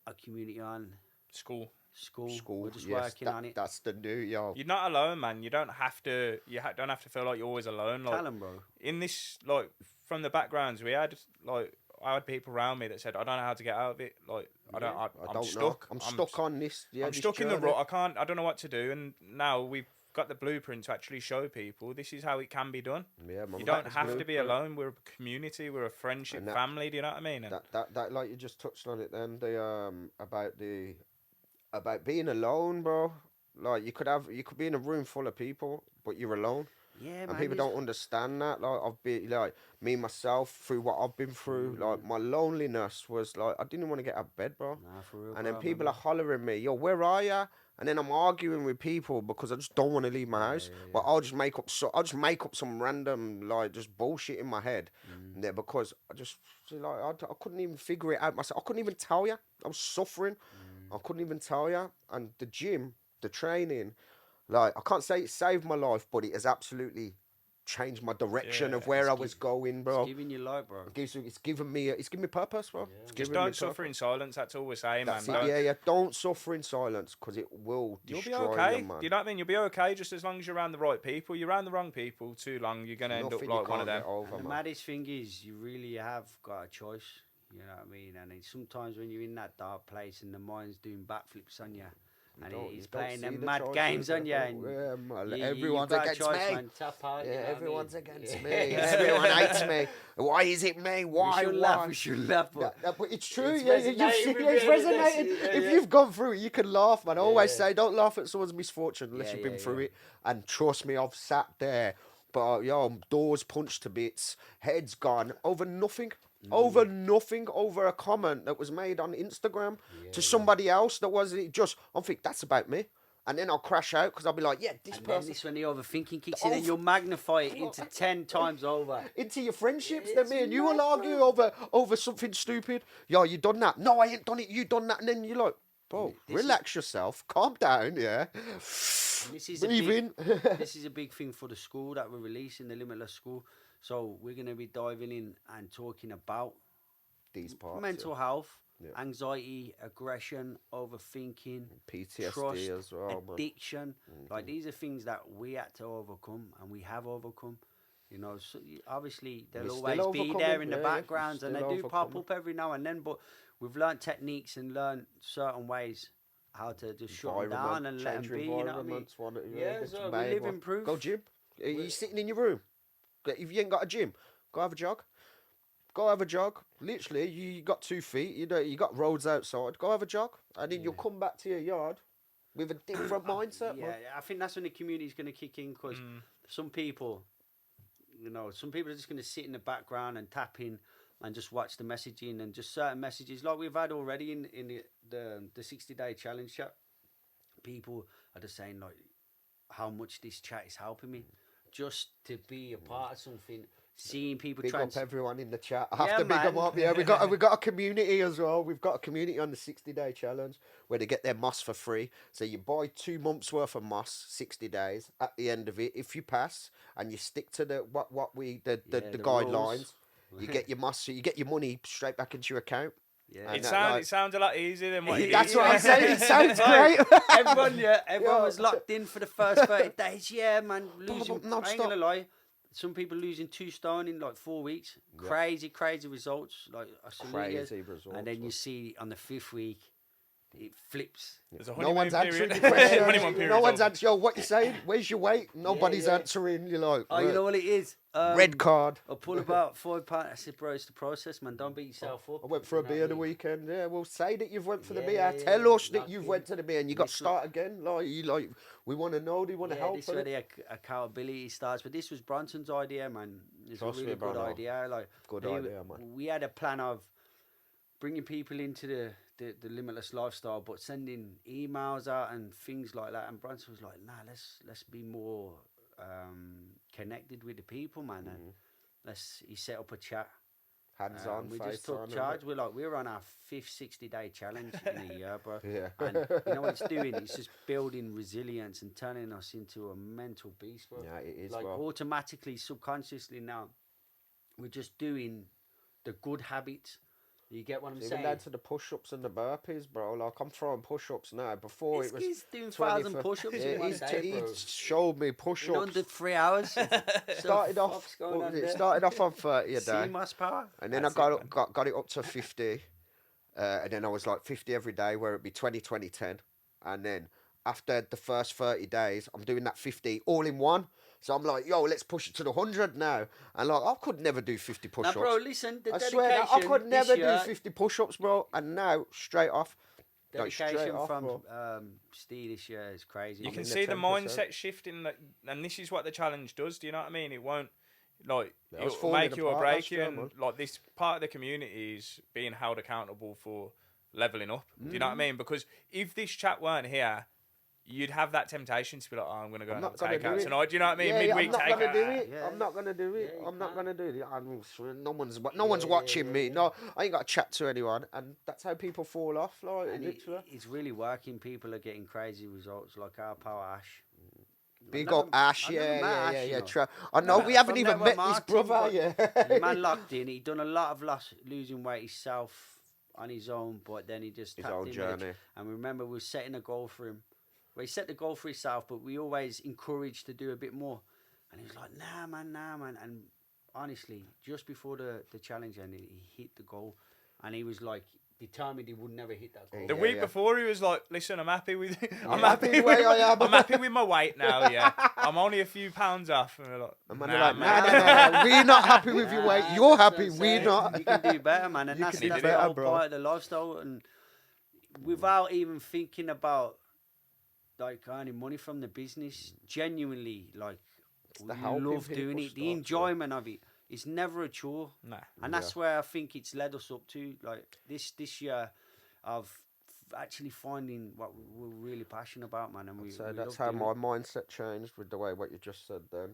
a community on School. school. We're just yes, working on it. That's the new, yo. You're not alone, man. You don't have to. Don't have to feel like you're always alone. Like Tell 'em, bro. in this, like from the backgrounds we had, like I had people around me that said, "I don't know how to get out of it. Like I I'm don't stuck. know. I'm stuck on this. Yeah, I'm this stuck in the journey. rut. I don't know what to do." And now we've got the blueprint to actually show people this is how it can be done. Yeah, man. You don't That's have to be blueprint. alone. We're a community. We're a friendship And that- family. Do you know what I mean? And That like you just touched on it then. About being alone, bro. Like you could be in a room full of people, but you're alone. Yeah, And man. people don't understand that. Like I've been like me myself through what I've been through. Like my loneliness was like I didn't want to get out of bed, bro. Nah, for real. And then bro, people man. are hollering me, yo, where are ya? And then I'm arguing with people because I just don't want to leave my house. But I'll just make up some random like just bullshit in my head. Yeah, because I just like I couldn't even figure it out myself. I couldn't even tell you. I was suffering. I couldn't even tell you. And the gym, the training, like I can't say it saved my life, but it has absolutely changed my direction of where I was going, bro. It's giving you light, bro. It's given me purpose, bro. It's just given don't me suffer purpose. in silence. That's all we're saying, That's man. it. Yeah. Don't suffer in silence because it will You'll be destroy okay. you, man. Do you know what I mean? You'll be okay just as long as you're around the right people. You're around the wrong people too long, you're gonna end up Nothing you like one of can't them. get over, And the man. maddest thing is, you really have got a choice. You know what I mean? And it's sometimes when you're in that dark place and the mind's doing backflips on you, and don't- he's you don't playing see them the mad choices games on you, that- and yeah, man, you- everyone's you've got a against choice, me. man. Tap out, you Yeah, know what I everyone's mean? against Yeah. me. Everyone hates me. Why is it me? Why? We should Why? laugh. We should laugh. But But it's true. It's Yeah, resonated with it's me, and that's resonated. it, yeah, If yeah. you've gone through it, you can laugh, man. I always Yeah. say, don't laugh at someone's misfortune unless Yeah, you've been yeah, through yeah. it. And trust me, I've sat there, but yo, doors punched to bits, heads gone over nothing. Over nothing, over a comment that was made on Instagram to somebody else that wasn't just. I'm thinking that's about me, and then I'll crash out because I'll be like, yeah, this and then person this when the overthinking kicks in, and you'll magnify it into 10 times over. into your friendships. It's Then me and you will mad, argue over something stupid. Yo, you done that? No, I ain't done it. You done that? And then you're like, bro, This relax yourself, calm down, yeah. And this is Breathe in. This is a big thing for the school that we're releasing, the Limitless School. So we're going to be diving in and talking about These parts, mental health, Yeah. anxiety, aggression, overthinking, PTSD trust, as well, man. addiction. Like these are things that we had to overcome, and we have overcome. You know, so obviously they'll We're still always be there overcoming, in the yeah, yeah, backgrounds, and they still do pop overcoming. up every now and then. But we've learned techniques and learned certain ways how to just shut them down and let them change be. your You know what I mean? environments, want it, Yeah, get so some we babe, live want- in proof. Go gym. Are you sitting in your room? If you ain't got a gym, go have a jog. Go have a jog. Literally, you got 2 feet. You got roads outside. Go have a jog, and then you'll come back to your yard with a different mindset. Yeah, man. I think that's when the community's going to kick in because some people, you know, some people are just going to sit in the background and tap in and just watch the messaging and just certain messages like we've had already in the 60-day challenge chat. People are just saying like how much this chat is helping me, just to be a part of something. Seeing people Big try up and everyone in the chat. I have Yeah, to big them man. up. Yeah, we got a community as well. We've got a community on the 60-day challenge where they get their moss for free. So you buy 2 months worth of moss, 60 days. At the end of it, if you pass and you stick to the the guidelines, rules. you get your moss. So you get your money straight back into your account. Yeah. And It sounds a lot easier than what it That's is. what I'm saying. It sounds Right. great. Everyone was locked in for the first 30 days. Yeah, man, losing. non-stop. I ain't gonna lie. Some people losing 2 stone in like 4 weeks. Yeah. Crazy results. Like I salute you. Crazy results. And then you see on the 5th week, it flips. There's a No one's honeymoon answering period. your question. Honeymoon period No one's over. answering. Yo, what you saying? Where's your weight? Nobody's yeah. answering. You're like, Oh, you know what it is? red card. I pull about 5 pounds. I said, bro, it's the process, man. Don't beat yourself up. I went for a You know beer what I the mean? weekend. Yeah, well, say that you've went for the Yeah, beer. yeah, Tell us that like you've you- went to the beer and you got to This start again. Like, we want to know. Do you want to Yeah, help? this is where the accountability starts. But this was Bronson's idea, man. It's Trust a me, really good brother. idea. Like, Good he- idea, man. We had a plan of bringing people into the limitless lifestyle, but sending emails out and things like that. And Bronson was like, "Nah, let's be more connected with the people, man." And he set up a chat. Hands on. We face just took on, charge. We're on our 5th 60-day challenge in a year, bro. Yeah. And you know what it's doing? It's just building resilience and turning us into a mental beast, bro. Yeah, it is, Like bro. automatically, subconsciously now, we're just doing the good habits. You get what I'm Even saying? down to the push-ups and the burpees, bro. Like, I'm throwing push-ups now. Before This it was kid's doing 20 1,000 push-ups Yeah, in one he's day, bro. he showed me In push-ups. under 3 hours. Started off. It started off on 30 a day. CMOS power. And then That's I it, got it up to 50. And then I was like 50 every day, where it'd be 20, 20, 10. And then after the first 30 days, I'm doing that 50 all in one. So I'm like, yo, let's push it to the 100 now. And like, I could never do 50 Now, push-ups. bro, listen, the I dedication. swear, I could this never year, do 50 push-ups, bro. And now, straight off. Dedication off, from bro. Steve this year is crazy. You man. can in see the the 10%. mindset shifting, and this is what the challenge does. Do you know what I mean? It won't like Yeah, I was it'll falling make you or apart break last you. year, And man. like this part of the community is being held accountable for leveling up. Do you know what I mean? Because if this chat weren't here, you'd have that temptation to be like, oh, I'm gonna go I'm and not have a gonna do takeout it. tonight. Do you know what I mean? Yeah, Midweek I'm not gonna takeout. do it. Yeah. I'm not gonna do it. Yeah, you I'm not can't. gonna do it. No one's watching me. No, I ain't got to chat to anyone, and that's how people fall off. Like And literally. it's really working. People are getting crazy results, like our power Ash. Big I've up never- Ash, I've never met Ash, you know. I know From we haven't from even network met his marketing, brother. but Yeah, the man locked in. He done a lot of losing weight himself on his own, but then he just His tapped own in with it. journey. And remember, we were setting a goal for him. Well, he set the goal for himself, but we always encouraged to do a bit more. And he was like, nah, man. And honestly, just before the challenge ended, he hit the goal, and he was like determined he would never hit that goal. The Yeah, week yeah. before, he was like, "Listen, I'm happy with I'm happy happy the way I am." I'm happy with my weight now. Yeah, I'm only a few pounds off." And we're like, And nah, man, they're like, man. nah. We're not happy with your weight. Nah, You're that's happy. what I'm We're saying. not. You can do better, man, and You that's can do the better, whole bro. part of the lifestyle. And without even thinking about like earning money from the business, genuinely, like the we helping love doing people it. The stuff, yeah. enjoyment of it is never a chore, Nah. and that's where I think it's led us up to. Like this year, of actually finding what we're really passionate about, man. And So we that's love how doing my it. mindset changed with the way what you just said then.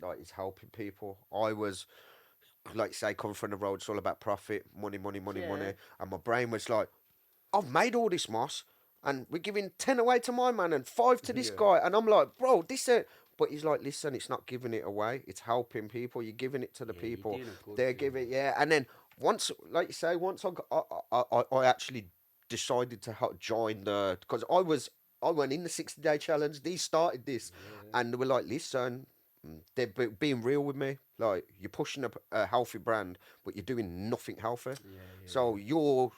Like, it's helping people. I was, like you say, coming from the road, it's all about profit, money. Yeah. And my brain was like, I've made all this moss, and we're giving 10 away to my man and 5 to this guy. And I'm like, bro, this is... But he's like, listen, it's not giving it away. It's helping people. You're giving it to the Yeah, you're people. doing a good They're thing. giving, yeah. And then once, like you say, once I actually decided to join the... Because I went in the 60-day challenge. These started this. And they were like, listen, they're being real with me. Like, you're pushing a healthy brand, but you're doing nothing healthy. So you're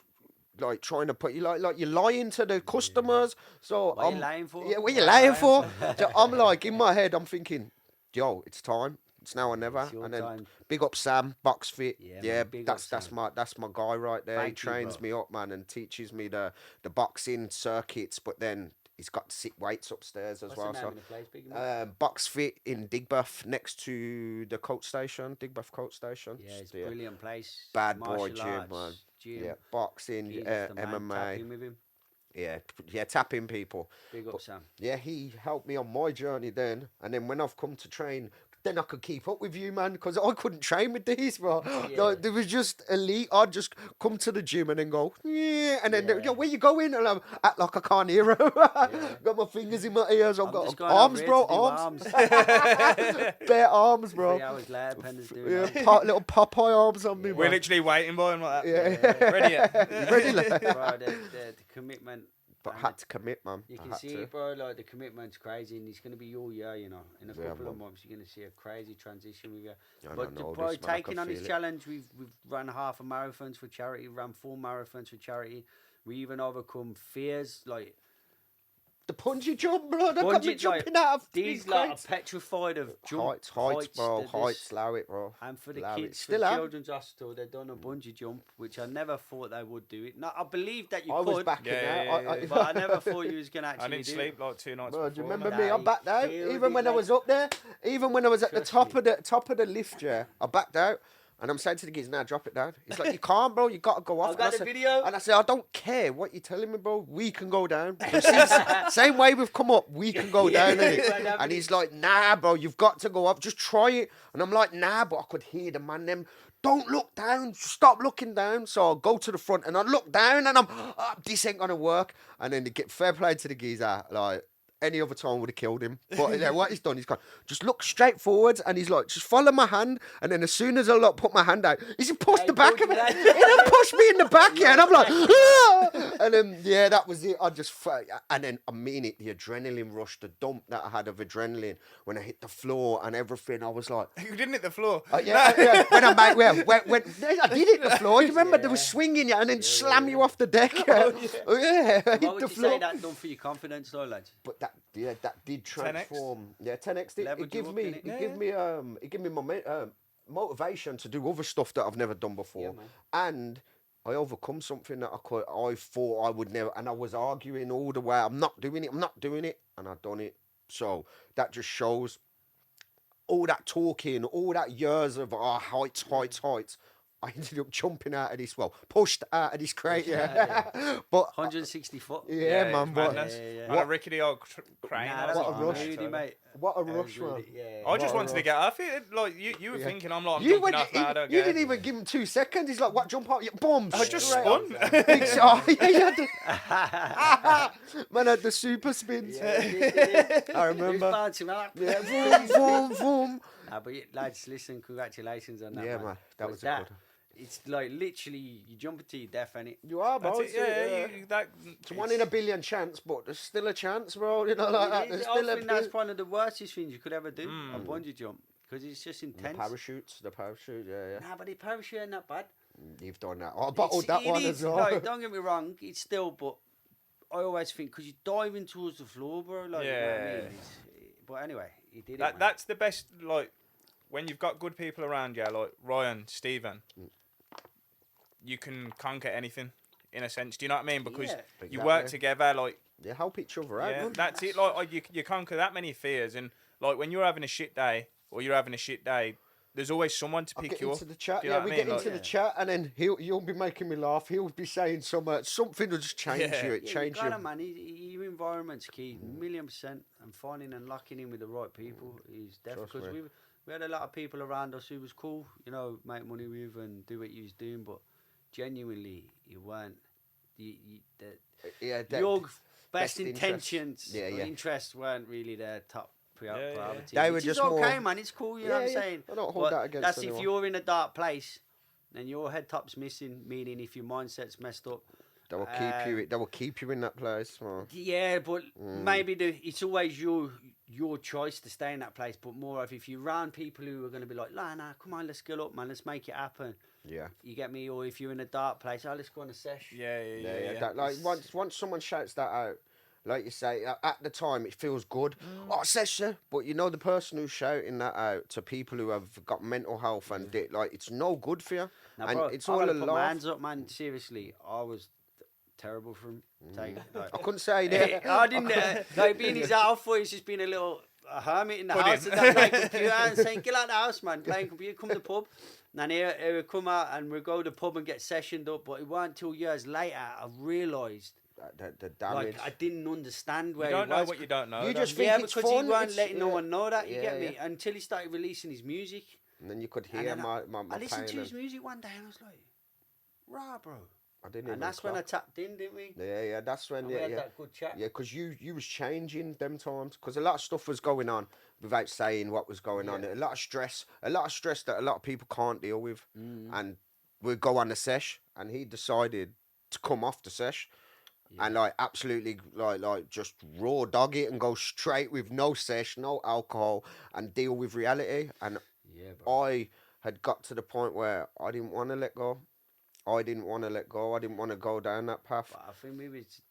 like trying to put you like you're lying to the customers. So What are you lying for? Yeah, what are you What lying are for? you lying So I'm like, in my head, I'm thinking, yo, it's time. It's now or never. It's your And then time. big up Sam, Box Fit. Yeah, Yeah, man, big up that's Sam. my guy right there. Thank He you, trains bro. me up, man, and teaches me the boxing circuits. But then he's got sick weights upstairs as What's well. the name So of the place, Big man? Box Fit in Digbuff, next to the coach station, Digbuff coach station. Yeah, it's Just, a brilliant place. Bad boy Martial gym, arts, man. gym. Yeah, boxing, He's the man. Tap MMA. in with him. Yeah, tapping people. Big up, Sam. Yeah, he helped me on my journey then. And then when I've come to train, then I could keep up with you, man, because I couldn't train with these, bro. Yeah. Like, there was just elite. I'd just come to the gym and then go, yeah. And then, yo, where you going? And I'm act like I can't hear him. Got my fingers in my ears. I've got arms, bro. Arms. Bare arms, bro. 3 hours later, Pender's doing Yeah, that. little Popeye arms on me, We're man. literally waiting by him like that. Yeah. Ready yet? Ready, like. Bro, the commitment. But and had to commit, man. You I can had see to. it, bro. Like the commitment's crazy, and it's going to be your year. You know, in a Yeah, couple of man. months, you're going to see a crazy transition with you. I But know bro, this, man, I taking can on this feel it. challenge, we've run half a marathons for charity, ran 4 marathons for charity. We even overcome fears like The bungee jump, bro. They got me bungee, jumping like, out of these. these Like crates. are petrified of jump Heights, bro. that Heights, allow it, bro. And for the Allow it. kids, for Still am. Children's Hospital, they've done a bungee jump, which I never thought they would do it. No, I believe that you I could, was backing Yeah, out. yeah, yeah. but I never thought you was going to I actually didn't do sleep it. like 2 nights Bro, before. do you remember man. me? I Nah, backed out. you Even when I like- was up there, even when I was at the Trust top me. of the lift, yeah, I backed out. And I'm saying to the kids, now drop it down. He's like, you can't, bro. You got to go off. I've got and I the said, video. And I said, I don't care what you're telling me, bro. We can go down. Same way we've come up, we can go Yeah, down. innit? man, And he's like, nah, bro, you've got to go up. Just try it. And I'm like, nah, but I could hear the man them. Don't look down. Stop looking down. So I go to the front and I look down and I'm, this ain't gonna work. And then they get fair play to the geezer, like. Any other time would have killed him. But yeah, what he's done, he's gone, just look straight forwards, and he's like, just follow my hand. And then as soon as I like, put my hand out, he's pushed the back of it. He done pushed me in the back, yeah. And I'm like, ah! And then, yeah, that was it. I just, and then I mean it, the adrenaline rush, the dump that I had of adrenaline when I hit the floor and everything. I was like, You didn't hit the floor. yeah, when I made, when I did hit the floor. You remember they were swinging you and then slam you off the deck. I hit What would the you floor. say that done for your confidence, though, lads? But that did 10x? transform. Yeah, 10x did. Leveled It you gave up, me, didn't it gave me motivation to do other stuff that I've never done before, man. and I overcome something that I thought I would never, and I was arguing all the way. I'm not doing it, and I've done it. So that just shows all that talking, all that years of heights. I ended up jumping out of this, pushed out of this crate, yeah. But 160 foot. yeah, man, it's but madness. Yeah. On a rickety old crane. Nah, that's that what was a rush. moody, mate. what a That rush, was man. really- yeah. I just What a wanted to rush. get off it. Like you were Yeah. thinking, I'm like, I'm You jumping went, off now. I don't you get didn't it. even give him 2 seconds. He's like, "What? Jump out!" Yeah, boom! I just straight spun. up. Big shot. Yeah, you had the man had the super spins. I I remember. bouncing up. Yeah, boom, boom, boom. Nah, but lads, listen, congratulations on that. Yeah, man. man, that But was a good. It's like literally you jump into your death, and it. You are, bro. That's it. Yeah, It's 1 in a billion chance, but there's still a chance, bro. You know, like that. There's still I a think that's one of the worstest things you could ever do, a bungee jump, because it's just the intense. parachute, yeah. Nah, but the parachute ain't that bad. You've done that. I bottled that It one is, as well. like, don't get me wrong, it's still, but I always think because you're diving towards the floor, bro. Like, you know what I Yeah. mean? But anyway, he did it. That man. that's the best. Like when you've got good people around you, like Ryan, Stephen, you can conquer anything in a sense. Do you know what I mean? Because Yeah. you work Exactly. together. Like They help each other out, yeah, man. that's it. Like you conquer that many fears, and like when you're having a shit day or you're having a shit day, there's always someone to I'll pick get you up. into the chat. Do you know Yeah, what we I get mean? into Like, the chat, and then you'll be making me laugh. He'll be saying something will just change Yeah. you. It Yeah, change you you. gotta, man. Your environment's key, 1,000,000%, and finding and locking in with the right people is definitely Trust because me. we had a lot of people around us who was cool, you know, make money with and do what you was doing, but genuinely you weren't. Yeah, Your best best interests. intentions, Yeah, or yeah. interests weren't really their top Yeah. priority. They were which is just more- okay, man. It's cool, you know what I'm Yeah, saying. I don't hold But that against that's anyone. if you're in a dark place and your head top's missing, meaning if your mindset's messed up. They will keep you. They will keep you in that place. Man. Yeah, but maybe it's always your choice to stay in that place. But more of if you're around people who are going to be like, nah, come on, let's skill up, man, let's make it happen. Yeah. You get me? Or if you're in a dark place, let's go on a sesh. yeah. That, like once someone shouts that out, like you say, at the time it feels good. Oh, session. But you know the person who's shouting that out to people who have got mental health and like it's no good for you. Now, and bro, it's I all a wanna put my laugh. hands up, man. Seriously, I was terrible for him. Like, I couldn't say that. I didn't like being his out for. He's just been a little hermit in the house Pudding. and playing computer and saying, "Get out the house, man! Playing computer, come to the pub." And then he would come out and we go to the pub and get sessioned up. But it wasn't until years later I realised the damage. Like I didn't understand where You don't he know was. what you don't know. You though. just think Yeah, it's because fun. he weren't it's- letting no yeah. one know that. You get me Yeah. until he started releasing his music. And then you could And hear then my I listened pain. to his music one day and I was like, "Rah, bro." I didn't even And that's when I clock. tapped in, didn't we? Yeah, that's when, And we had that good chat. Yeah, because you was changing them times. Because a lot of stuff was going on without saying what was going on. Yeah. A lot of stress that a lot of people can't deal with. Mm. And we'd go on the sesh, and he decided to come off the sesh. And like absolutely like just raw dog it and go straight with no sesh, no alcohol, and deal with reality. And Yeah, bro. I had got to the point where I didn't want to let go. I didn't want to let go. I didn't want to go down that path. But I think we was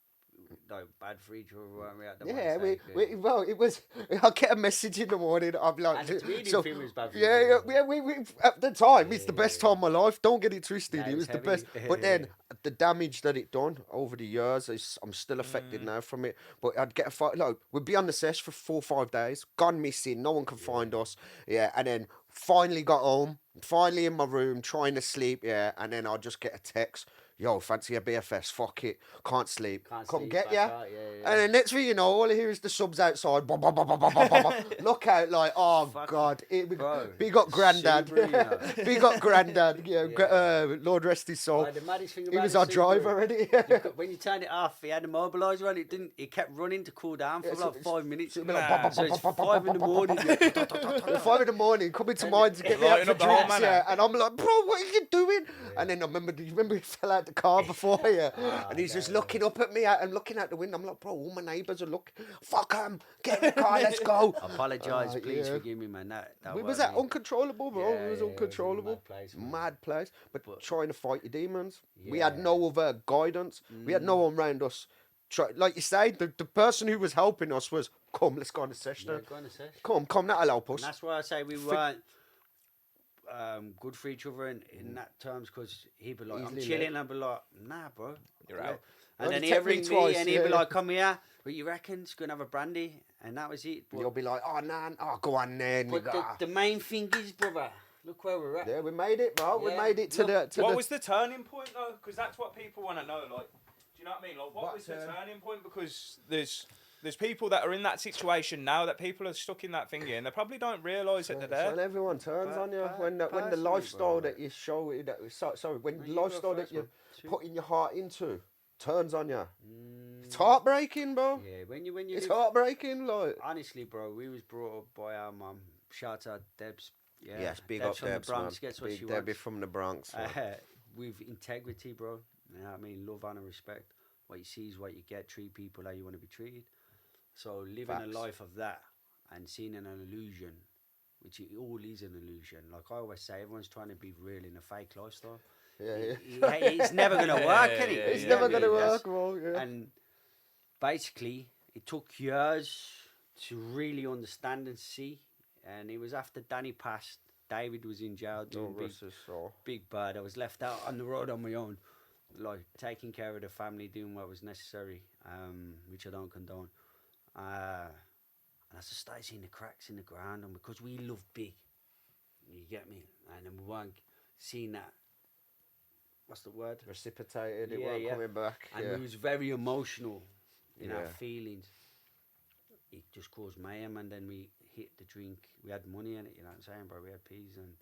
like bad for each other, weren't we? At the Yeah, one stage, well, it was. I get a message in the morning. I'm like, And we didn't so, think it was bad for yeah, each other. yeah, we at the time, it's the best time of my life. Don't get it twisted. Nah, it it was was the best. heavy. But then the damage that it done over the years, I'm still Mm. affected now from it. But I'd get a fight. Like we'd be on the sesh for 4 or 5 days, gone missing. No one can find us. Yeah, and then finally got home. Finally in my room, trying to sleep. Yeah, and then I'd just get a text. Yo, fancy a BFS? Fuck it, can't sleep. Can't Come sleep, get back ya. out, yeah. And then next thing you know, all I hear is the subs outside. Bah, bah, bah, bah, bah, bah, bah, bah. Look out, like, oh Fuck God. bro. Big up Grandad. Subaru, you know. Big up Grandad. Yeah, Lord rest his soul. Like, the maddest thing He about was the our Subaru, driver already. when you turned it off, he had a mobiliser on. It kept running to cool down for like 5 minutes. So it'd be like, bah, bah, So bah, it's bah, bah, 5 in the bah, bah, morning. bah, At 5 in the morning, coming to mine to get me out Lighting for up the whole drinks, manor. yeah. And I'm like, bro, what are you doing? And then I remember, do you remember he fell out the car before, yeah? And he's just looking up at me and looking out the window. I'm like, bro, all my neighbours are looking. Fuck 'em, get in the car, let's go. Apologise, please yeah. forgive me, man. That Was wasn't that me. uncontrollable, bro? Yeah, it was yeah, uncontrollable. mad place, man. Mad place. But trying to fight your demons. We Yeah. had no other guidance. We had no one around us. Like you say, the person who was helping us was, come, let's go on a session. Yeah, go on a sesh. Come, that'll help And us. that's why I say we weren't good for each other in that terms, because he'd be like, I'm Easily chilling, and I'd be like, nah, bro. You're out. And Only then he'd take me ring me twice, and he'd be yeah. like, come here, what you reckon? Just gonna have a brandy. And that was it. You'll be like, oh, nah, go on then. But the main thing is, brother, look where we're at. Yeah, we made it, bro. We Yeah, made it to look, the. What was the turning point though? Because that's what people want to know. Like, do you know what I mean? Like, what What was the turn? turning point? Because there's people that are in that situation now that people are stuck in that thingy and they probably don't realise that they're When there. everyone turns Per- on you, per- when the personally, lifestyle bro. that you show, sorry, when No, the you go lifestyle that first, you're man. Shoot. putting your heart into turns on you, it's heartbreaking, bro. Yeah, when you It's live- heartbreaking, like. honestly, bro, we was brought up by our mum. Shout out Debs. Yeah, Yes, big Debs up from Debs, the Bronx. man. Gets what Big she Debbie wants. from the Bronx. man. With integrity, bro. You know what I mean? Love, honor, respect. What you see is what you get. Treat people how you want to be treated. So living Facts. a life of that and seeing an illusion, which it all is an illusion. Like I always say, everyone's trying to be real in a fake lifestyle. Yeah. It's never gonna work, can it? yeah, It's yeah, never yeah, gonna That's- work, bro. Yeah. And basically, it took years to really understand and see. And it was after Danny passed, David was in jail doing Don't rest his soul. big bad. I was left out on the road on my own, like taking care of the family, doing what was necessary, which I don't condone. And I just started seeing the cracks in the ground, and because we love big, you get me, and then we weren't seeing that. What's the word? Reciprocated, it Yeah, weren't yeah. coming back. And yeah. we was very emotional in our Yeah. feelings. It just caused mayhem, and then we hit the drink. We had money in it, you know what I'm saying, bro? We had peas, and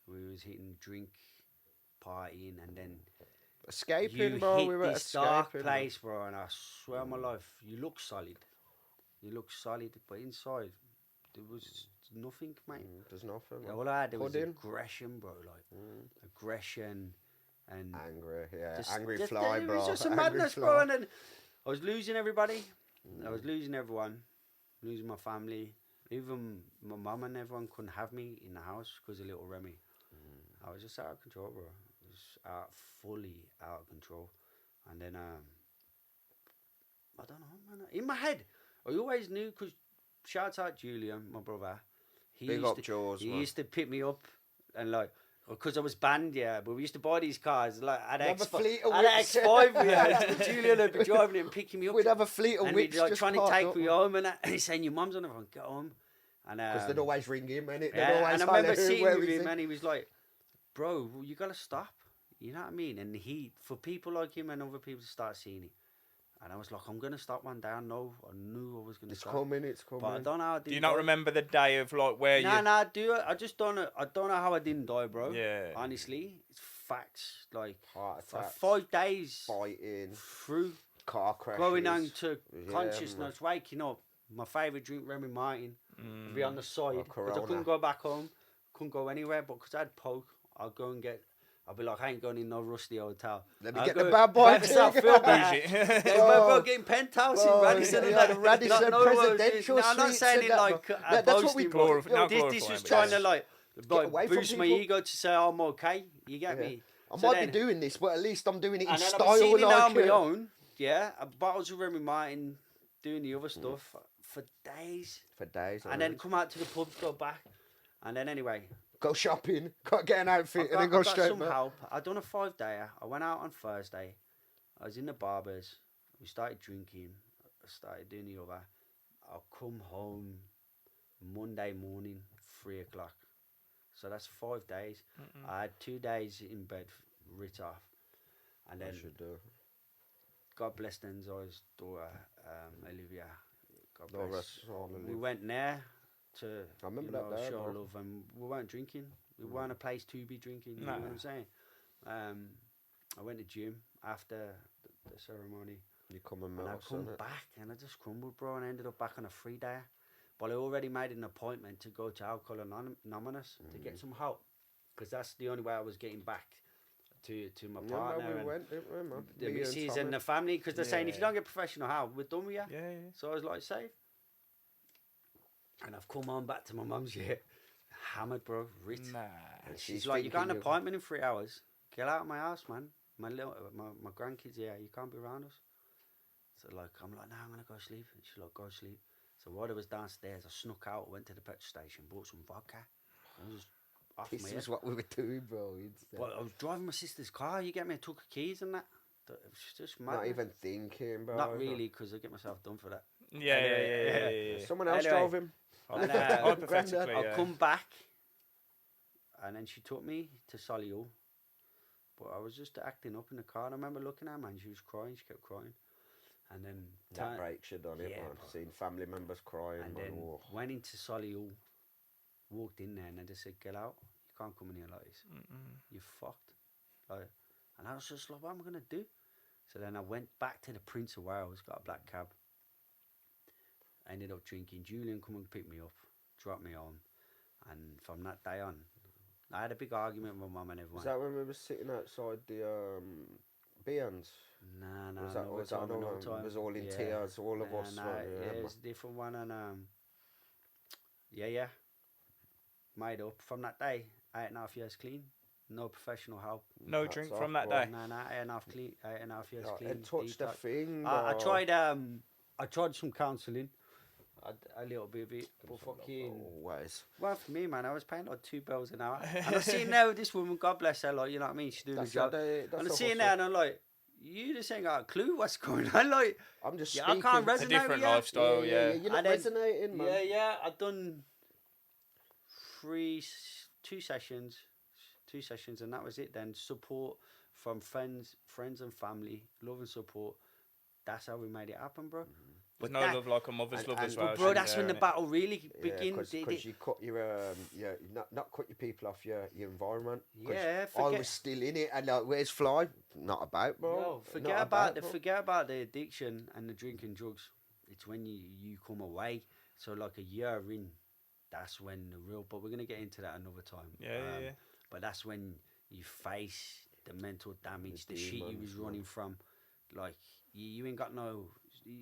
we was hitting drink, partying, and then Escaping, you bro. hit We were this dark escaping. place, bro. And I swear on my life, you look solid. You look solid, but inside there was nothing, mate. There's nothing. Yeah, man. all I had was Pudding. aggression, bro. Like aggression and Angry, yeah. just- Angry just- fly, it bro. was just some Angry madness, fly. bro. And then I was losing everybody. I was losing everyone, losing my family. Even my mum and everyone couldn't have me in the house because of little Remy. I was just out of control, bro. I was fully out of control. And then I don't know, man. In my head, I always knew, because shout out Julian, my brother. He Big used up to, Jaws, He man. used to pick me up and like, because I was banned, yeah. But we used to buy these cars like at have a X5. fleet of At whips. X5, yeah. Julian would be driving it and picking me up. We'd have a fleet of and whips he'd like just trying to parked take up, me man. home, and he's saying your mum's on the phone, get home. And Because they'd always ring him, and they'd yeah, always and I holler, remember sitting "Where with is him, he?" and he was like, "Bro, you gotta stop." You know what I mean? And for people like him and other people to start seeing it, And I was like, I'm gonna stop one day. I knew I was gonna It's stop. coming. It's But I coming. don't know how I didn't Do you not die. remember the day of like where Nah, you? nah, I just don't know. I don't know how I didn't die, bro. Yeah. Honestly, it's facts. Like Heart for attacks. 5 days Fighting. through Car crashes. going on to Yeah, consciousness, waking up. My favourite drink, Remy Martin, be on the side because I Corona. couldn't go back home, couldn't go anywhere. But because I had poke, I'll go and get. I'll be like, I ain't going in no rusty hotel. Let me I'll get go the bad boy make myself thing. feel better. Bougie. Yeah, bro, getting penthouse in Bro, Radisson and yeah, that. the Radisson No, presidential I'm not suites saying and it that, like bro. a That's what we boasting, glorify- but now this glorifying, was but trying yeah. to like away from boost my people. ego to say I'm okay. You get Yeah. me? I So might then- be doing this, but at least I'm doing it in and then style. I've been sitting there on my like, own, yeah, bottles of Remy Martin, doing the other stuff for days, for days. and then come out to the pub, go back, and then anyway, go shopping, got get an outfit, and I then go got straight some back. help. I done a 5-dayer. I went out on Thursday. I was in the barbers. We started drinking. I started doing the other. I'll come home Monday morning, 3 o'clock. So that's 5 days. I had 2 days in bed, writ off, and I then should do. God bless Denzo's daughter, Olivia. God No, bless. rest all the We live. went there to I remember that day, show bro. love, and we weren't drinking. We weren't a place to be drinking. You know Nah. what I'm saying? I went to gym after the ceremony, You come and and I melt us, come innit? back, and I just crumbled, bro, and I ended up back on a 3-day. But I already made an appointment to go to Alcohol Anonymous to get some help, because that's the only way I was getting back to my Yeah, partner man, we and went, didn't we, man? the Me and missus Tommy. and the family, because they're saying if you Yeah. don't get professional help, we're done with you. Yeah, yeah. So I was like, safe. And I've come on back to my mum's, yeah, hammered, bro, writ. Nah. And She's like, you got an thinking appointment in 3 hours. Get out of my house, man. My grandkids, yeah, you can't be around us. So like, I'm like, nah, I'm gonna go sleep. And she's like, go sleep. So while I was downstairs, I snuck out, went to the petrol station, bought some vodka. I was off This my is head. what we were doing, bro. Instead. But I was driving my sister's car. You get me? I took her keys and that. It was just mad. Not even thinking, bro. Not really, because I get myself done for that. Yeah, yeah, yeah, yeah, yeah. Someone else Anyway. drove him. And, Hypothetically, I'll yeah. come back, and then she took me to Solihull. But I was just acting up in the car. And I remember looking at her, man. She was crying. She kept crying. And then That breaks you, done it, Yeah, man. bro. Seeing family members crying, and man. then Oh. went into Solihull, walked in there, and they just said, "Get out! You can't come in here like this. You're fucked." Like, and I was just like, "What am I gonna do?" So then I went back to the Prince of Wales, got a black cab. I ended up drinking. Julian come and pick me up, dropped me home, and from that day on, I had a big argument with my mum and everyone. Was that when we were sitting outside the Beans? Nah, Was that no was time, that no one? time. It was all in Yeah. tears, all of Nah, us. nah, man, yeah, man. it's a different one, and yeah, made up from that day. 8.5 years clean, no professional help. No That's drink off, from that bro. day. Nah, 8.5 years Yeah, clean. it touched the detox. thing. I bro. tried some counselling, a little bit of it, but fucking. Always. Well, for me, man, I was paying like £2 an hour, and I'm sitting there with this woman. God bless her, like, you know what I mean. She's doing That's the job, how they- that's and I'm how sitting what's there, up. and I'm like, you just ain't got a clue what's going on. Like, I'm just yeah, speaking. I can't It's a resonate different with you. lifestyle, yeah. You're not And then- resonating, man. Yeah, I've done two sessions, and that was it. Then support from friends and family, love and support. That's how we made it happen, bro. There's But no that- love like a mother's and- love and- as well. But bro, isn't that's there, when the innit? battle really Yeah, begins. because you cut your not cut your people off your environment. 'Cause Yeah, I forget- was still in it, and where's Fly? Not about, bro. Yo, Not forget about bro. the addiction and the drinking drugs. It's when you come away. So like a year in, that's when the real. But we're gonna get into that another time. Yeah. But that's when you face the mental damage, the shit you demons, was man. running from. Like you ain't got no.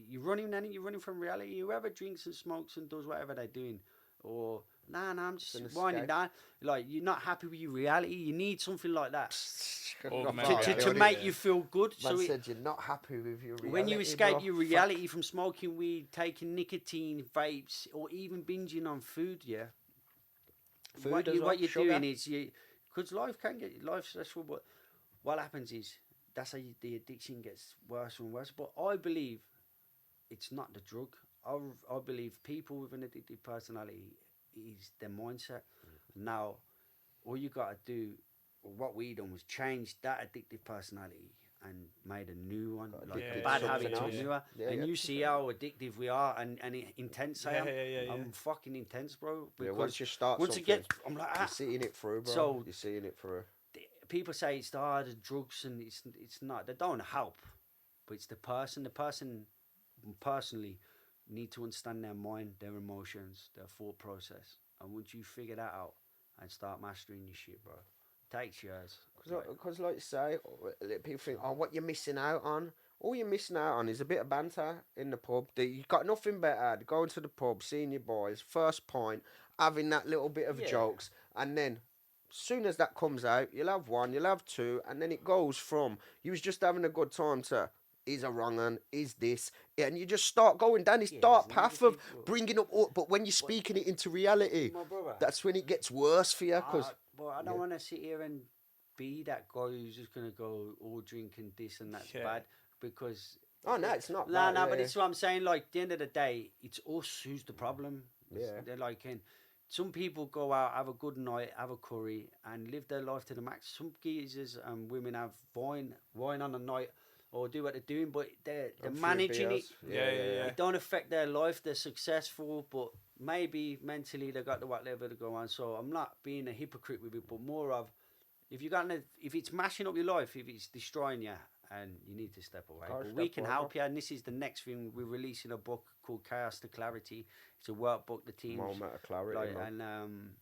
You're running from reality. Whoever drinks and smokes and does whatever they're doing, or nah, I'm just an winding escape. down. Like you're not happy with your reality. You need something like that Augmented to reality, make yeah. you feel good. Man So it, said you're not happy with your reality. when you escape bro. your reality from smoking weed, taking nicotine, vapes, or even binging on food, yeah. Food what as well, you're sugar. doing is because life can get life stressful, but what happens is that's how the addiction gets worse and worse. But I believe it's not the drug. I believe people with an addictive personality is their mindset. Now, all you gotta do, what we done was change that addictive personality and made a new one, like Yeah, a bad something habit to a else. newer. Yeah, and yeah. you see how addictive we are and intense I am. Yeah. I'm fucking intense, bro. Yeah, Because once you start once something, it gets, I'm like, you're seeing it through, bro. So- you're seeing it through. people say it's the hard drugs, and it's not. They don't help, but it's the person. The person personally need to understand their mind, their emotions, their thought process. And once you figure that out and start mastering your shit, bro, it takes years. Because, like you say, people think, oh, what you're missing out on? All you're missing out on is a bit of banter in the pub. You've got nothing better than going to the pub, seeing your boys, first pint, having that little bit of Yeah. jokes, and then as soon as that comes out, you'll have one, you'll have two, and then it goes from you was just having a good time to is a wrong un, is this, and you just start going down this dark it's path of negative, bringing up. But when you're speaking it into reality, My brother, that's when it gets worse for you. Because but I don't want to sit here and be that guy who's just gonna go all drinking this and that's Yeah. bad, because oh no, it's not. no, that, no, but yeah. it's what I'm saying. Like, at the end of the day, it's us who's the problem. Yeah. They're like, and some people go out, have a good night, have a curry, and live their life to the max. Some geezers and women have wine on a night, or do what they're doing, but they're A few managing it. beers. Yeah. It don't affect their life. They're successful, but maybe mentally they got the whatever to go on. So I'm not being a hypocrite with it, but more of if it's mashing up your life, if it's destroying you, and you need to step away. Gotta But we step can away. help you, and this is the next thing. We're releasing a book called Chaos to Clarity. It's a workbook the team Moment of clarity, like, man. and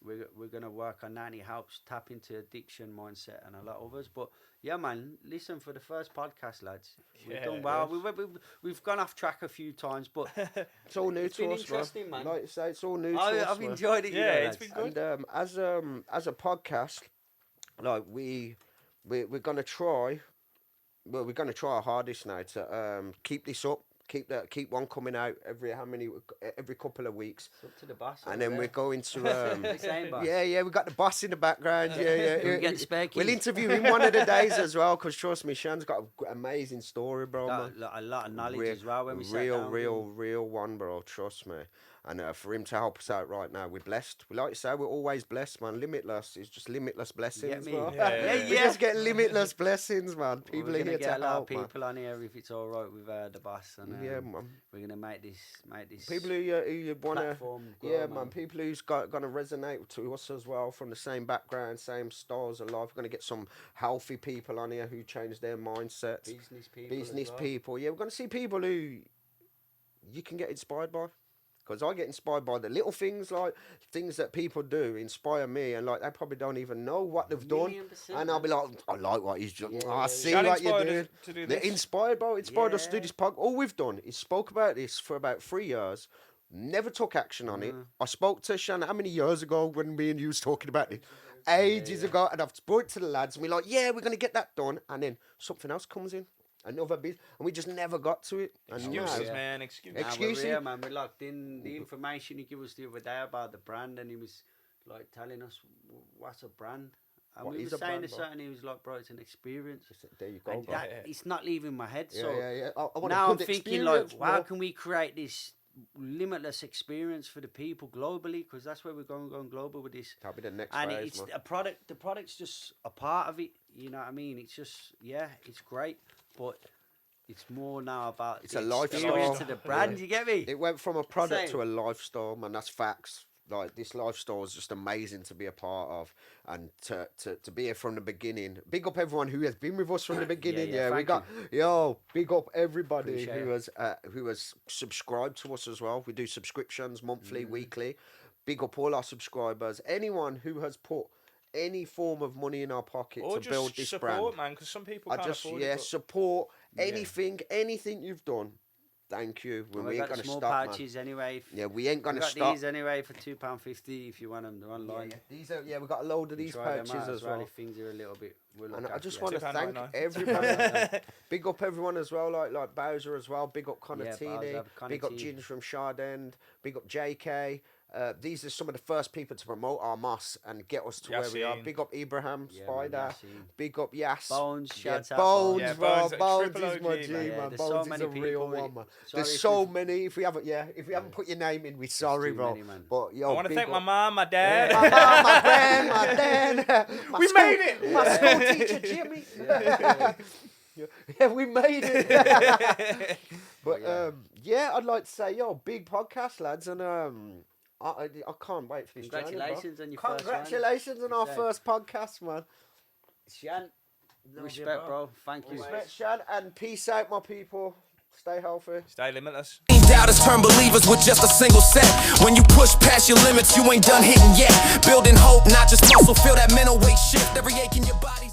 we're gonna work on that. And it helps tap into addiction mindset and a lot of others. But yeah, man, listen, for the first podcast, lads, we've Yeah, done well. We've gone off track a few times, but It's all new it's to been us, interesting, man. Like you say, it's all new to us. I've man. enjoyed it. Yeah, you know, it's lads. been good. And as a podcast, like we're gonna try. Well, we're gonna try our hardest now to keep this up. Keep one coming out every couple of weeks. It's up to the boss. And then we're going to The same boss. yeah, we got the boss in the background. Yeah. Can we get the spare We'll keys? interview him one of the days as well, because trust me, Sean's got an amazing story, bro. Got man. a lot of knowledge Real- as well when we sat real, down. real one, bro. Trust me. And for him to help us out right now, we're blessed. We like to say we're always blessed, man. Limitless is just limitless blessings, me? bro. Yeah. We just get limitless blessings, man. Well, People we're are gonna here get to a lot help, of man. people on here if it's all right with the boss, and Yeah, man. we're gonna make this People who you wanna, platform grow, yeah, man. People who's gonna resonate to us as well, from the same background, same styles of life. We're gonna get some healthy people on here who change their mindsets. business people. as Business well. people. Yeah, we're gonna see people who you can get inspired by. Because I get inspired by the little things, like things that people do inspire me, and like they probably don't even know what they've done. 1,000,000%, And I'll be man. like, I like what he's doing. Yeah, I yeah, see Sean what you're inspired doing. us to do They're this. inspired, bro. Inspired us to do Yeah. this podcast. All we've done is spoke about this for about 3 years. Never took action on it. I spoke to Shannon how many years ago when me and you was talking about it? Ages ago, and I've spoke to the lads, and we're like, yeah, we're gonna get that done, and then something else comes in, another bit, and we just never got to it. And Excuses, now- man. Excuses. Nah, Excuses. we're here, man. We locked in the information he gave us the other day about the brand, and he was like telling us what's a brand. And What we is were a saying brand, this, bro? and he was like, bro, it's an experience. There you go, And bro. that, it's not leaving my head. Yeah, So yeah. I want now a I'm good thinking, like, experience, how bro. can we create this limitless experience for the people globally? Because that's where we're going global with this. That'll be the next And phase, it's man. a product. The product's just a part of it. You know what I mean? It's just, yeah, it's great, but it's more now about It's the a lifestyle. experience of the brand. Yeah. You get me? It went from a product Same. to a lifestyle, man. That's facts. Like, this lifestyle is just amazing to be a part of, and to be here from the beginning. Big up everyone who has been with us from the beginning. yeah, we thank got big up everybody Appreciate who has subscribed to us as well. We do subscriptions monthly, weekly. Big up all our subscribers. Anyone who has put any form of money in our pocket Or to build just this support, brand. man, because some people I can't just afford it. but- support anything you've done. Thank you. And We we ain't got the gonna small stop, man. pouches anyway. Yeah, we ain't We gonna got stop. these anyway for £2.50 if you want them. They're online. These are, we got a load of these Try them pouches out as well. If things are a little bit. We'll And look I after just you. want to thank £2.99. everybody. Big up everyone as well, like Bowser as well. Big up Conatini. Bowser, Big up Conatini. Ginge from Shardend. Big up JK. These are some of the first people to promote our moss and get us to where we are. Yassine. Big up Ibrahim Yeah, man, Spider. Yassine. Big up Yas. Bones, Yeah, shout out Bones, Bones. Yeah, bro. Bones, Bones triple is my OG, G, man. man. Yeah, there's Bones so is many a real people. one, man. Sorry There's if so we've- many. If we haven't put your name in, we're sorry, too bro. many, man. But yo, I want to big thank my up- mom, my dad. my mum, my gran, my dad. We made it. My school teacher, Jimmy. Yeah, we made it. But yeah, I'd like to say, big podcast, lads, and I can't wait for this. Congratulations on your first one. Congratulations on our first podcast, man. Shan, respect, bro. Thank you. Respect, Shan, and peace out, my people. Stay healthy. Stay limitless. Doubters turn believers with just a single set. When you push past your limits, you ain't done hitting yet. Building hope, not just muscle. Feel that mental weight shift. Every ache in your body.